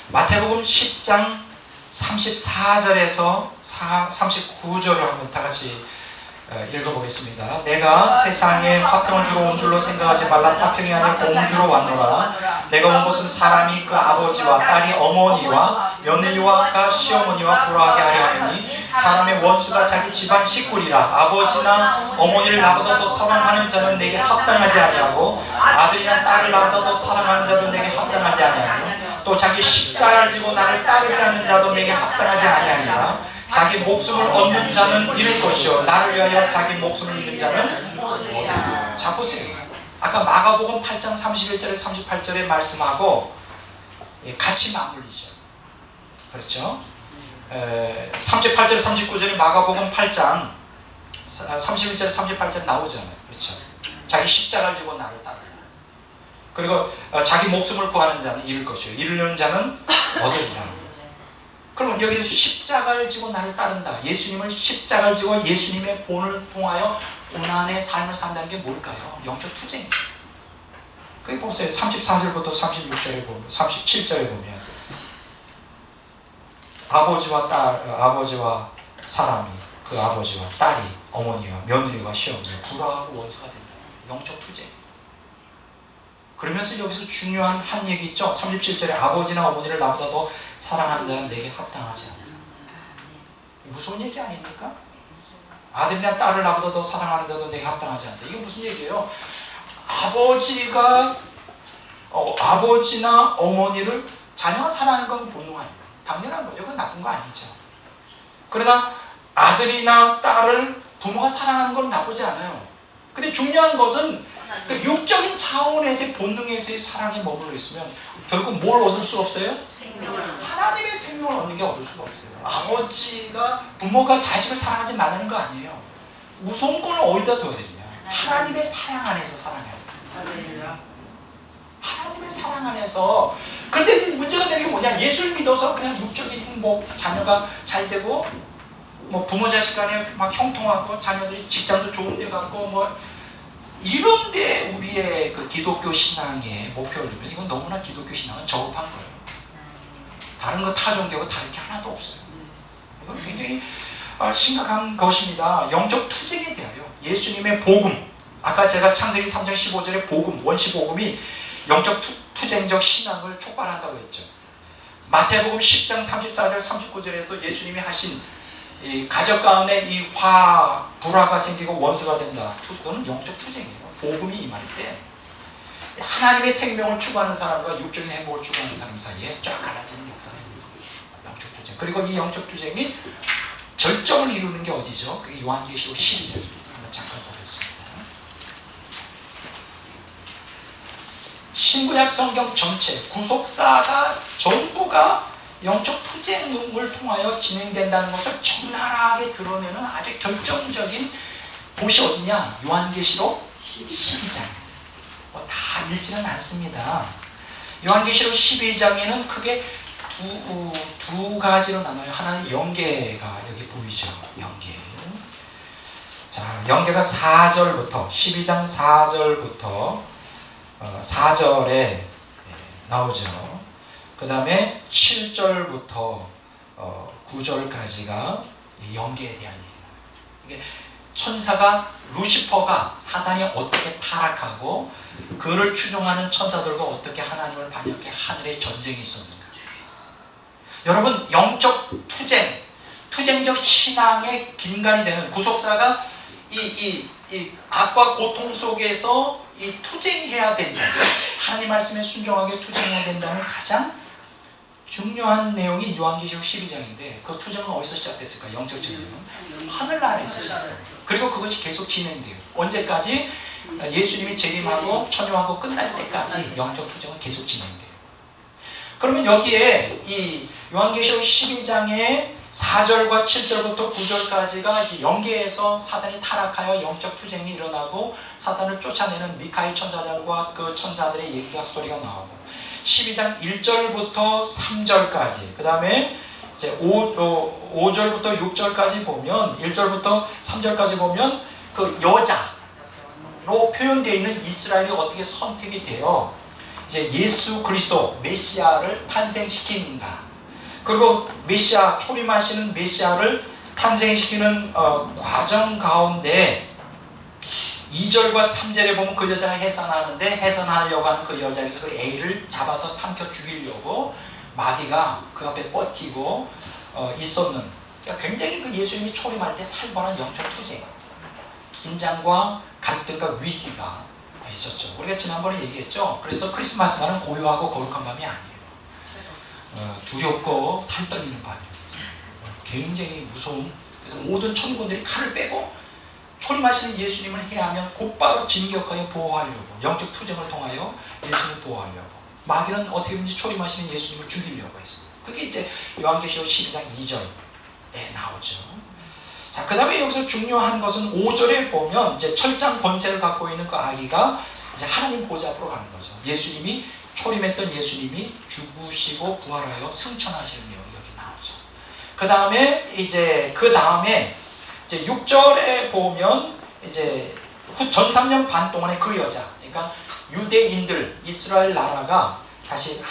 마태복음 10장 34절에서 39절을 한번 다 같이 읽어보겠습니다. 내가 세상에 화평을 주러 온 줄로 생각하지 말라. 화평이 아니라 공주로 왔노라. 내가 온 것은 사람이 그 아버지와 딸이 어머니와 며느리와 시어머니와 불화하게 하려 하니 사람의 원수가 자기 집안 식구리라. 아버지나 어머니를 나보다 더 사랑하는 자는 내게 합당하지 아니하고 아들이나 딸을 나보다 더 사랑하는 자도 내게 합당하지 아니하고 또 자기 십자가를 지고 나를 따르지 않는 자도 내게 합당하지 아니하니라. 자기 목숨을 얻는 자는 잃을 것이요 나를 위하여 자기 목숨을 잃는 자는 자 보세요. 아까 마가복음 8장 31절에 38절의 말씀하고 같이 맞물리죠. 그렇죠? 38절 39절에 마가복음 8장 31절 38절 나오잖아요. 그렇죠? 자기 십자가를 지고 나를 따르라. 그리고 자기 목숨을 구하는 자는 잃을 것이요 잃는 자는 얻으리라. 그러면 여기서 십자가를 지고 나를 따른다. 예수님을 십자가를 지고 예수님의 본을 통하여 고난의 삶을 산다는 게 뭘까요? 영적 투쟁이에요. 그게 보세요. 34절부터 36절에 보면, 37절에 보면 아버지와 사람이 그 아버지와 딸이 어머니와 며느리와 시어머니와 불화하고 원수가 된다. 영적 투쟁. 그러면서 여기서 중요한 한 얘기 있죠. 37절에 아버지나 어머니를 나보다 더 사랑하는 자는 내게 합당하지 않다. 무서운 얘기 아닙니까? 아들이나 딸을 나보다 더 사랑하는 자도 내게 합당하지 않다. 이게 무슨 얘기예요? 아버지나 어머니를 자녀가 사랑하는 건 본능 아니에요. 당연한 거죠. 그건 나쁜 거 아니죠. 그러나 아들이나 딸을 부모가 사랑하는 건 나쁘지 않아요. 근데 중요한 것은 그 육적인 차원에서의 본능에서의 사랑에 머물러 있으면 결국 뭘 얻을 수 없어요? 하나님의 생명을 얻는 게 얻을 수가 없어요. 부모가 자식을 사랑하지 말라는 거 아니에요. 우선권을 어디다 둬야 되냐? 하나님의 사랑 안에서 사랑해야 돼요. 하나님의 사랑 안에서. 그런데 문제가 되는 게 뭐냐? 예수를 믿어서 그냥 육적인 행복, 자녀가 잘 되고 뭐 부모 자식 간에 막 형통하고 자녀들이 직장도 좋은 데 갔고 뭐 이런데 우리의 그 기독교 신앙의 목표를 두면 이건 너무나 기독교 신앙은 저급한 거예요. 다른 거 타종교고 다른 게 하나도 없어요. 이건 굉장히 심각한 것입니다. 영적 투쟁에 대하여 예수님의 복음, 아까 제가 창세기 3장 15절의 복음, 원시 복음이 영적 투쟁적 신앙을 촉발한다고 했죠. 마태복음 10장 34절 39절에서 예수님이 하신 이 가족 가운데 이 불화가 생기고 원수가 된다. 그건 영적 투쟁이에요. 복음이 임할 때 하나님의 생명을 추구하는 사람과 육적인 행복을 추구하는 사람 사이에 쫙 갈라지는 역사가 있는 거예요. 영적 투쟁. 그리고 이 영적 투쟁이 절정을 이루는 게 어디죠? 그게 요한계시록 12장입니다. 한번 잠깐 보겠습니다. 신구약 성경 전체 구속사가 전부가 영적 투쟁을 통하여 진행된다는 것을 적나라하게 드러내는 아주 결정적인 곳이 어디냐? 요한계시록 12장. 다 읽지는 않습니다. 요한계시록 12장에는 크게 두 가지로 나눠요. 하나는 영계가 여기 보이죠. 영계. 자, 영계가 4절부터 12장 4절부터 4절에 나오죠. 그 다음에 7절부터 9절까지가 영계에 대한 얘기입니다. 이게 천사가 루시퍼가 사단이 어떻게 타락하고 그를 추종하는 천사들과 어떻게 하나님을 반역해 하늘에 전쟁이 있었는가. 여러분, 영적 투쟁적 신앙의 긴간이 되는 구속사가 이 악과 고통 속에서 이 투쟁해야 된다. 하나님 말씀에 순종하게 투쟁해야 된다는 가장 중요한 내용이 요한계시록 12장인데 그 투쟁은 어디서 시작됐을까? 영적 전쟁은 하늘나라에서 시작돼요. 그리고 그것이 계속 진행돼요. 언제까지? 예수님이 재림하고 천유하고 끝날 때까지 영적 투쟁은 계속 진행돼요. 그러면 여기에 이 요한계시록 12장의 4절과 7절부터 9절까지가 연계해서 사단이 타락하여 영적 투쟁이 일어나고 사단을 쫓아내는 미카엘 천사장과 그 천사들의 얘기가 스토리가 나오고 12장 1절부터 3절까지 그 다음에 이제 5절부터 6절까지 보면 1절부터 3절까지 보면 그 여자로 표현되어 있는 이스라엘이 어떻게 선택이 되어 이제 예수 그리스도 메시아를 탄생시키는가. 그리고 메시아, 초림하시는 메시아를 탄생시키는 과정 가운데 2절과 3절에 보면 그 여자가 해산하는데 해산하려고 하는 그 여자에서 그 애를 잡아서 삼켜 죽이려고 마귀가 그 앞에 버티고 있었는, 그러니까 굉장히 그 예수님이 초림할 때 살벌한 영적 투쟁, 긴장과 갈등과 위기가 있었죠. 우리가 지난번에 얘기했죠. 그래서 크리스마스 날은 고요하고 거룩한 밤이 아니에요. 두렵고 살떨리는 밤이었어요. 굉장히 무서운. 그래서 모든 천군들이 칼을 빼고 초림하시는 예수님을 해하면 곧바로 진격하여 보호하려고, 영적 투쟁을 통하여 예수님을 보호하려고, 마귀는 어떻게든지 초림하시는 예수님을 죽이려고 했습니다. 그게 이제 요한계시록 12장 2절에 나오죠. 자, 그 다음에 여기서 중요한 것은 5절에 보면 이제 철장 권세를 갖고 있는 그 아기가 이제 하나님 보좌 앞으로 가는 거죠. 예수님이 초림했던 예수님이 죽으시고 부활하여 승천하시는 내용이 여기 나오죠. 그 다음에 이제 6절에 보면 이제 전 3년 반 동안의 그 여자, 그러니까 유대인들, 이스라엘 나라가 다시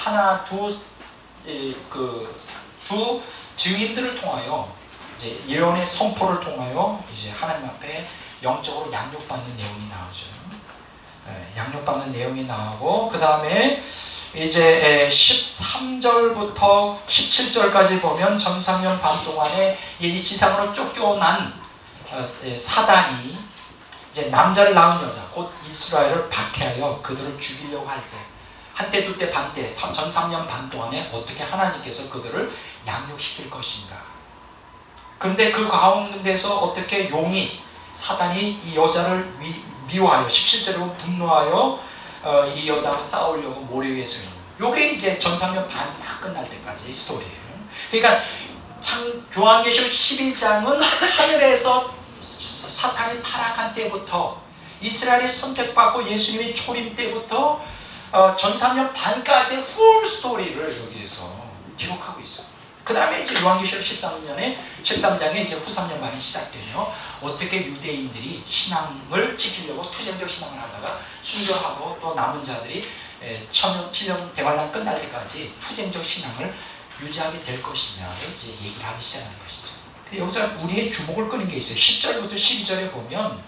두 증인들을 통하여 이제 예언의 선포를 통하여 이제 하나님 앞에 영적으로 양육받는 내용이 나오죠. 양육받는 내용이 나오고, 그 다음에 이제 13절부터 17절까지 보면 전 3년 반 동안에 이 지상으로 쫓겨난 사단이 이제 남자를 낳은 여자, 곧 이스라엘을 박해하여 그들을 죽이려고 할 때, 한때, 두때, 반때, 전 3년 반 동안에 어떻게 하나님께서 그들을 양육시킬 것인가. 그런데 그 가운데서 어떻게 용이, 사단이 이 여자를 미워하여 17절에 분노하여 이 여자와 싸우려고 모래 위에 서 있는, 요게 이제 전 3년 반 다 끝날 때까지 스토리예요. 그러니까 참 요한계시록 12장은 하늘에서 사탄이 타락한 때부터 이스라엘이 선택받고 예수님이 초림 때부터 전 3년 반까지의 풀 스토리를 여기에서 기록하고 있어요. 그 다음에 이제 요한계시록 13장에 이제 후 3년 만에 시작되며 어떻게 유대인들이 신앙을 지키려고 투쟁적 신앙을 하다가 순교하고 또 남은 자들이 7년 대환란 끝날 때까지 투쟁적 신앙을 유지하게 될 것이냐를 이제 얘기를 하기 시작하는 것이죠. 근데 여기서 우리의 주목을 끄는 게 있어요. 10절부터 12절에 보면,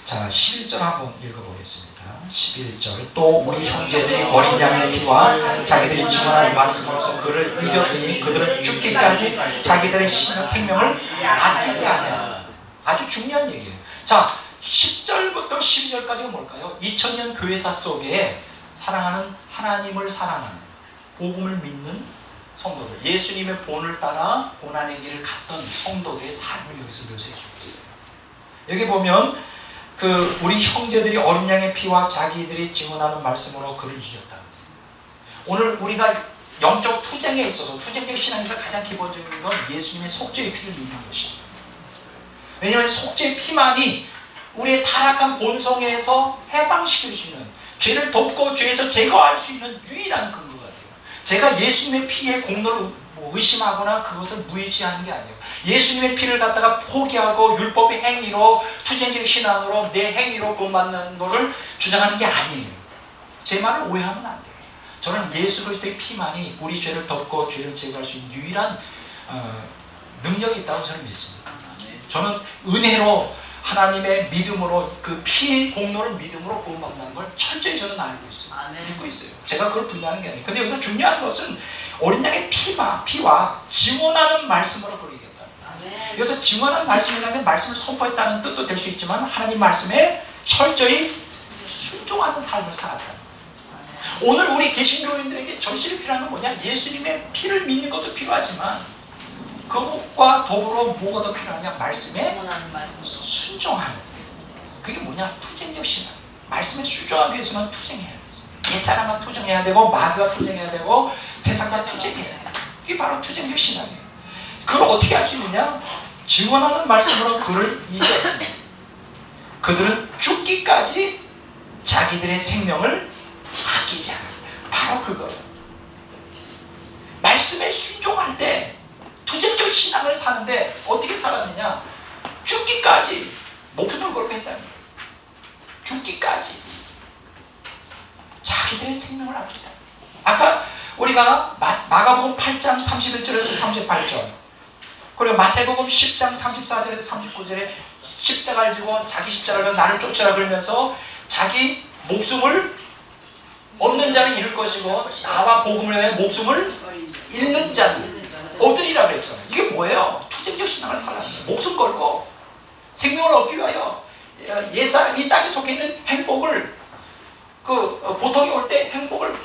자, 11절 한번 읽어보겠습니다. 11절. 또 우리 형제들이 어린 양의 피와 자기들이 증언할 말씀으로써 그를 이겼으니 그들은 죽기까지 자기들의 생명을 아끼지 않아요. 아주 중요한 얘기예요. 자, 10절부터 12절까지가 뭘까요? 2000년 교회사 속에 사랑하는, 하나님을 사랑하는, 복음을 믿는 성도들, 예수님의 본을 따라 고난의 길을 갔던 성도들의 삶을 여기서 묘사해 주고 있어요. 여기 보면 우리 형제들이 어린 양의 피와 자기들이 증언하는 말씀으로 그를 이겼다는 것입니다. 오늘 우리가 영적 투쟁에 있어서, 투쟁적 신앙에서 가장 기본적인 건 예수님의 속죄의 피를 믿는 것입니다. 왜냐하면 속죄의 피만이 우리의 타락한 본성에서 해방시킬 수 있는, 죄를 덮고 죄에서 제거할 수 있는 유일한 근거가 돼요. 제가 예수님의 피의 공로를 의심하거나 그것을 무의지하는 게 아니에요. 예수님의 피를 갖다가 포기하고 율법의 행위로, 투쟁적 신앙으로, 내 행위로 구원받는 것을 주장하는 게 아니에요. 제 말을 오해하면 안 돼요. 저는 예수 그리스도의 피만이 우리 죄를 덮고 죄를 제거할 수 있는 유일한 능력이 있다고 저는 믿습니다. 저는 은혜로, 하나님의 믿음으로, 그 피의 공로를 믿음으로 구원받는다는 걸 철저히 저는 알고 있어요. 믿고 있어요. 제가 그걸 분명하는 게 아니에요. 근데 여기서 중요한 것은 어린 양의 피와 증언하는 말씀으로 그를 이겼다. 여기서 증언하는 말씀이라는 말씀을 선포했다는 뜻도 될 수 있지만 하나님 말씀에 철저히 순종하는 삶을 살았다. 오늘 우리 개신교인들에게 절실히 필요한 건 뭐냐? 예수님의 피를 믿는 것도 필요하지만 그것과 더불어 뭐가 더 필요하냐? 말씀에 순종하는. 그게 뭐냐? 투쟁적 신앙. 말씀에 순종하기 위해서는 투쟁해야 돼. 옛사람과 투쟁해야 되고 마귀와 투쟁해야 되고 세상과 투쟁해야 돼. 이게 바로 투쟁적 신앙이에요. 그걸 어떻게 할 수 있느냐? 증언하는 말씀으로 그를 이겼습니다. 그들은 죽기까지 자기들의 생명을 아끼지 않았다. 바로 그거예요. 말씀에 순종할 때 투쟁적 신앙을 사는데 어떻게 살았느냐? 죽기까지 목숨을 걸고 했다는 거예요. 죽기까지 자기들의 생명을 아끼지 않았다. 아까 우리가 마가복음 8장 31절에서 38절, 그리고 마태복음 10장 34절에서 39절에 십자가를 지고 자기 십자가를 지고 나를 쫓으라 그러면서 자기 목숨을 얻는 자는 잃을 것이고 나와 복음을 위해 목숨을 잃는 자는 얻으리라 그랬잖아요. 이게 뭐예요? 투쟁적 신앙을 살라는 거예요. 목숨 걸고 생명을 얻기 위하여 옛사람이 땅에 속해 있는 행복을 보통이 올 때 행복을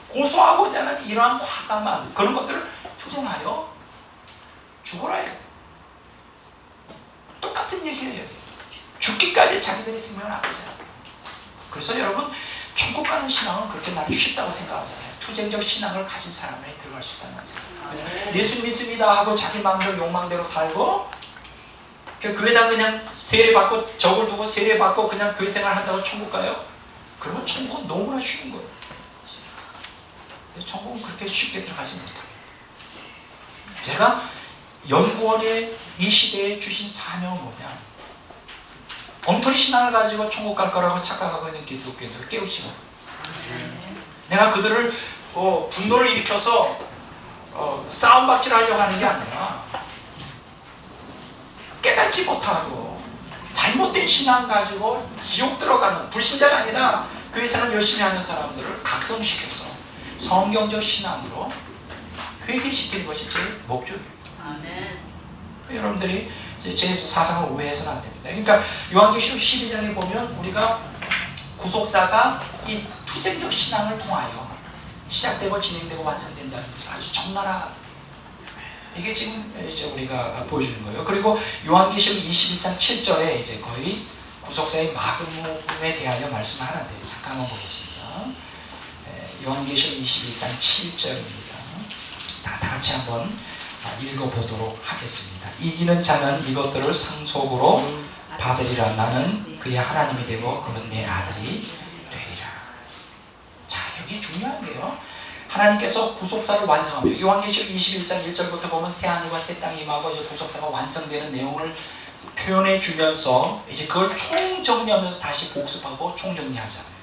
고소하고자 하는 이러한 과감한 그런 것들을 투쟁하여 죽어라 해요. 똑같은 얘기예요. 죽기까지 자기들의 생명을 아끼지 않았다. 그래서 여러분 천국 가는 신앙은 그렇게 나를 쉽다고 생각하잖아요. 투쟁적 신앙을 가진 사람이 들어갈 수 있다는 생각. 예수 믿습니다 하고 자기 마음대로 욕망대로 살고 교회당 그냥 세례받고 적을 두고 세례받고 그냥 교회 생활 한다고 천국 가요? 그러면 천국은 너무나 쉬운 거예요. 천국은 그렇게 쉽게 들어가지 못합니다. 제가 연구원에 이 시대에 주신 사명은 뭐냐? 엉터리 신앙을 가지고 천국 갈 거라고 착각하고 있는 기독교인들을 깨우치고, 내가 그들을 분노를 일으켜서 싸움박질하려고 하는 게 아니라 깨닫지 못하고 잘못된 신앙 가지고 지옥 들어가는 불신자가 아니라 교회 생활 열심히 하는 사람들을 각성시켜서 성경적 신앙으로 회개시키는 것이 제 목적이에요. 아멘. 여러분들이 제 사상을 오해해서는 안 됩니다. 그러니까 요한계시록 12장에 보면 우리가 구속사가 이 투쟁적 신앙을 통하여 시작되고 진행되고 완성된다는 것을 아주 적나라, 이게 지금 이제 우리가 보여주는 거예요. 그리고 요한계시록 21장 7절에 이제 거의 구속사의 마감에 대하여 말씀을 하는데 잠깐 한번 보겠습니다. 요한계시록 21장 7절입니다. 다 같이 한번 읽어보도록 하겠습니다. 이기는 자는 이것들을 상속으로 받으리라. 나는 그의 하나님이 되고 그는 내 아들이 되리라. 자, 여기 중요한 게요, 하나님께서 구속사를 완성하며 요한계시록 21장 1절부터 보면 새하늘과 새 땅이 임하고 이제 구속사가 완성되는 내용을 표현해 주면서 이제 그걸 총정리하면서 다시 복습하고 총정리하잖아요.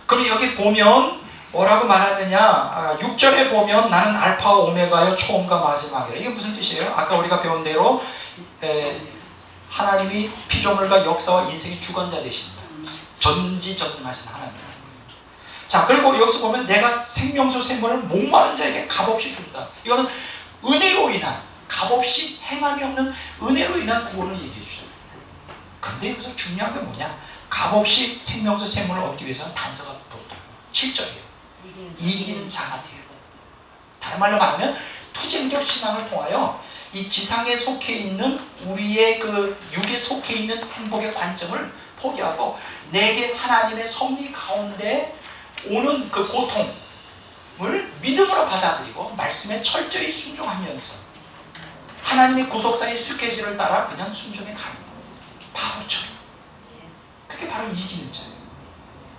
그럼 여기 보면 뭐라고 말하느냐? 6절에 보면 나는 알파와 오메가요 초음과 마지막이라. 이게 무슨 뜻이에요? 아까 우리가 배운 대로 하나님이 피조물과 역사와 인생의 주관자 되신다. 전지전능하신 하나님. 자, 그리고 여기서 보면 내가 생명수 샘물을 목마른 자에게 값없이 준다. 이거는 은혜로 인한, 값없이 행함이 없는 은혜로 인한 구원을 얘기해 주죠. 근데 여기서 중요한 게 뭐냐? 값없이 생명수 샘물을 얻기 위해서는 단서가 붙어요. 7절이에요. 이기는 자가 돼요. 다른 말로 말하면 투쟁적 신앙을 통하여 이 지상에 속해 있는 우리의 그 육에 속해 있는 행복의 관점을 포기하고 내게 하나님의 섭리 가운데 오는 그 고통을 믿음으로 받아들이고 말씀에 철저히 순종하면서 하나님의 구속사의 스케줄을 따라 그냥 순종해 가는 거예요. 바로처럼. 그게 바로 이기는 자예요.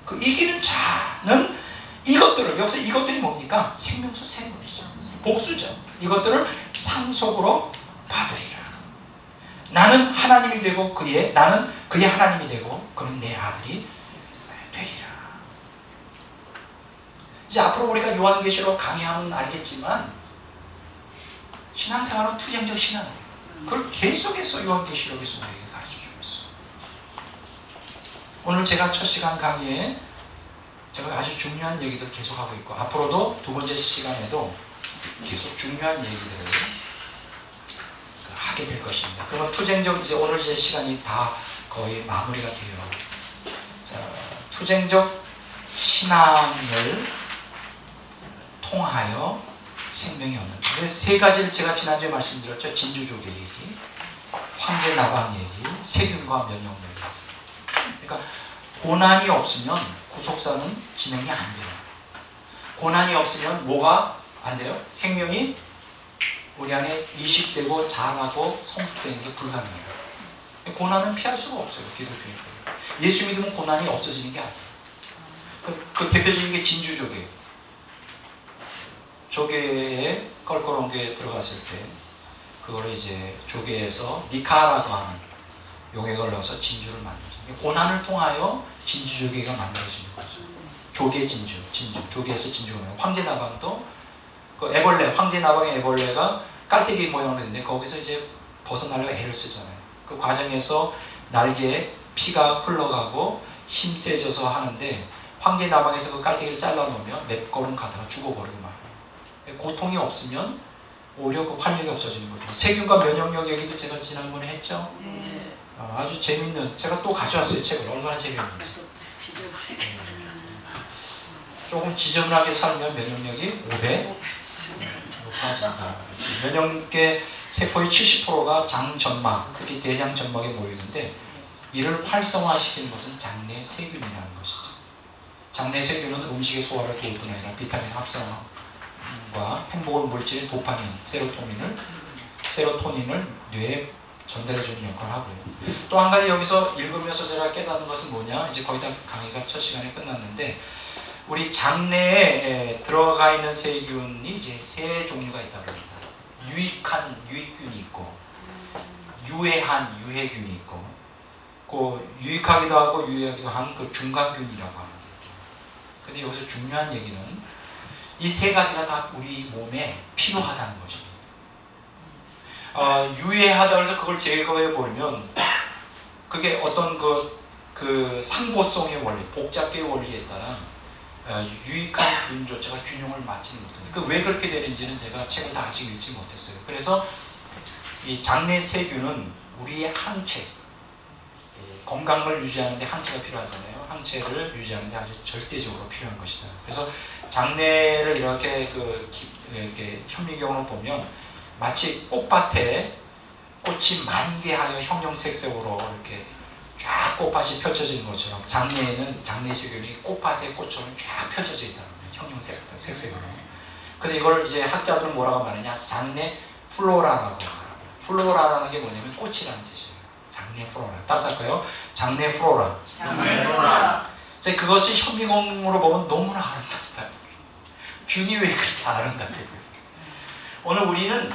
그 이기는 자는 이것들을, 여기서 이것들이 뭡니까? 생명수 샘물이죠. 복수죠. 이것들을 상속으로 받으리라. 나는 하나님이 되고 나는 그의 하나님이 되고 그는 내 아들이 되리라. 이제 앞으로 우리가 요한계시록 강의하면 알겠지만 신앙생활은 투쟁적 신앙이에요. 그걸 계속해서 요한계시록에서 우리에게 가르쳐주고 있어요. 오늘 제가 첫 시간 강의에 제가 아주 중요한 얘기들 계속하고 있고 앞으로도 두 번째 시간에도 계속 중요한 얘기들을 하게 될 것입니다. 그러면 투쟁적 이제 오늘 제 시간이 다 거의 마무리가 돼요. 자, 투쟁적 신앙을 통하여 생명이 없는. 그래서 세 가지를 제가 지난주에 말씀드렸죠. 진주족의 얘기, 황제 나방 얘기, 세균과 면역력 얘기. 그러니까 고난이 없으면 구속사는 진행이 안 돼요. 고난이 없으면 뭐가 안 돼요? 생명이 우리 안에 이식되고 자라고 성숙되는 게 불가능해요. 고난은 피할 수가 없어요. 기독교인들. 예수 믿으면 고난이 없어지는 게 아니에요. 그 대표적인 게 진주조개예요. 조개에 껄끄러운 교회에 들어갔을 때 그걸 이제 조개에서 미카라고 하는 용액을 넣어서 진주를 만들죠. 고난을 통하여 진주조개가 만들어지는 거죠. 조개 진주, 조개에서 진주가 나요. 황제 나방도 그 애벌레, 황제 나방의 애벌레가 깔때기 모양으로 있는데 거기서 이제 벗어나려고 애를 쓰잖아요. 그 과정에서 날개에 피가 흘러가고 힘 세져서 하는데 황제 나방에서 그 깔때기를 잘라놓으면 몇 걸음 가다가 죽어버리고 말이에요. 고통이 없으면 오히려 그 활력이 없어지는 거죠. 세균과 면역력 얘기도 제가 지난번에 했죠. 아주 재밌는, 제가 또 가져왔어요. 책을. 얼마나 재미있는지. 조금 지저분하게 살면 면역력이 5배 높아진다. 면역계 세포의 70%가 장점막, 특히 대장점막에 모이는데 이를 활성화시키는 것은 장내 세균이라는 것이죠. 장내 세균은 음식의 소화를 도울 뿐 아니라 비타민 합성과 행복을 물질인 도파민, 세로토닌을 뇌에 전달해주는 역할을 하고요. 또 한 가지 여기서 읽으면서 제가 깨닫는 것은 뭐냐, 이제 거의 다 강의가 첫 시간에 끝났는데 우리 장내에 들어가 있는 세균이 이제 세 종류가 있다고 합니다. 유익한 유익균이 있고 유해한 유해균이 있고 그 유익하기도 하고 유해하기도 한 그 중간균이라고 하는 거죠. 근데 여기서 중요한 얘기는 이 세 가지가 다 우리 몸에 필요하다는 것입니다. 유해하다 해서 그걸 제거해 보면 그게 어떤 그 상보성의 원리, 복잡계의 원리에 따라 유익한 균조차가 균형을 맞지 못합니다. 왜 그렇게 되는지는 제가 책을 다 아직 읽지 못했어요. 그래서 이 장내 세균은 우리의 항체, 건강을 유지하는 데 항체가 필요하잖아요. 항체를 유지하는 데 아주 절대적으로 필요한 것이다. 그래서 장내를 이렇게 이렇게 현미경으로 보면 마치 꽃밭에 꽃이 만개하여 형형색색으로 이렇게 쫙 꽃밭이 펼쳐지는 것처럼 장내에는 장내 세균이 꽃밭의 꽃처럼 쫙 펼쳐져 있다는 거예요. 형형색색으로. 그래서 이걸 이제 학자들은 뭐라고 말하냐, 장내 플로라라고 말합니다. 플로라라는 게 뭐냐면 꽃이라는 뜻이에요. 장내 플로라. 따라서 할까요? 장내 플로라. 장내 플로라. 그것이 현미경으로 보면 너무나 아름답다. 균이 왜 그렇게 아름답게 보여요? 오늘 우리는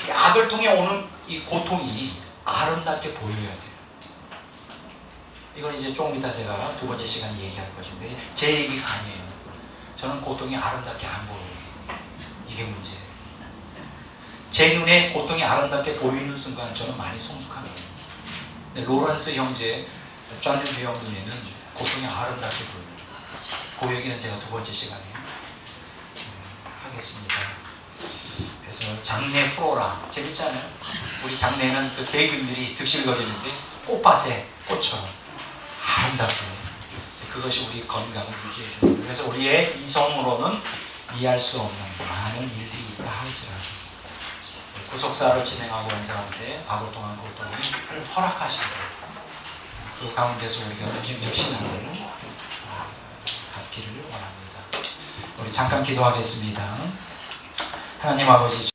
이 악을 통해 오는 이 고통이 아름답게 보여야 돼요. 이건 이제 조금 이따 제가 두 번째 시간에 얘기할 것인데 제 얘기가 아니에요. 저는 고통이 아름답게 안 보여요. 이게 문제예요. 제 눈에 고통이 아름답게 보이는 순간 저는 많이 성숙합니다. 근데 로렌스 형제, 존 류 형 눈에는 고통이 아름답게 보여요. 그 얘기는 제가 두 번째 시간에 하겠습니다. 그래서 장내 플로라 재밌잖아요. 우리 장내는 그 세균들이 득실거리는데 꽃밭에 꽃처럼 아름답게, 그것이 우리 건강을 유지해 줍니다. 그래서 우리의 이성으로는 이해할 수 없는 많은 일들이 있다 할지라도 구속사를 진행하고 온 사람들의 악을 통한 고통을 허락하시고 그 가운데서 우리가 투쟁적 신앙을 갖기를 원합니다. 우리 잠깐 기도하겠습니다. 하나님 아버지,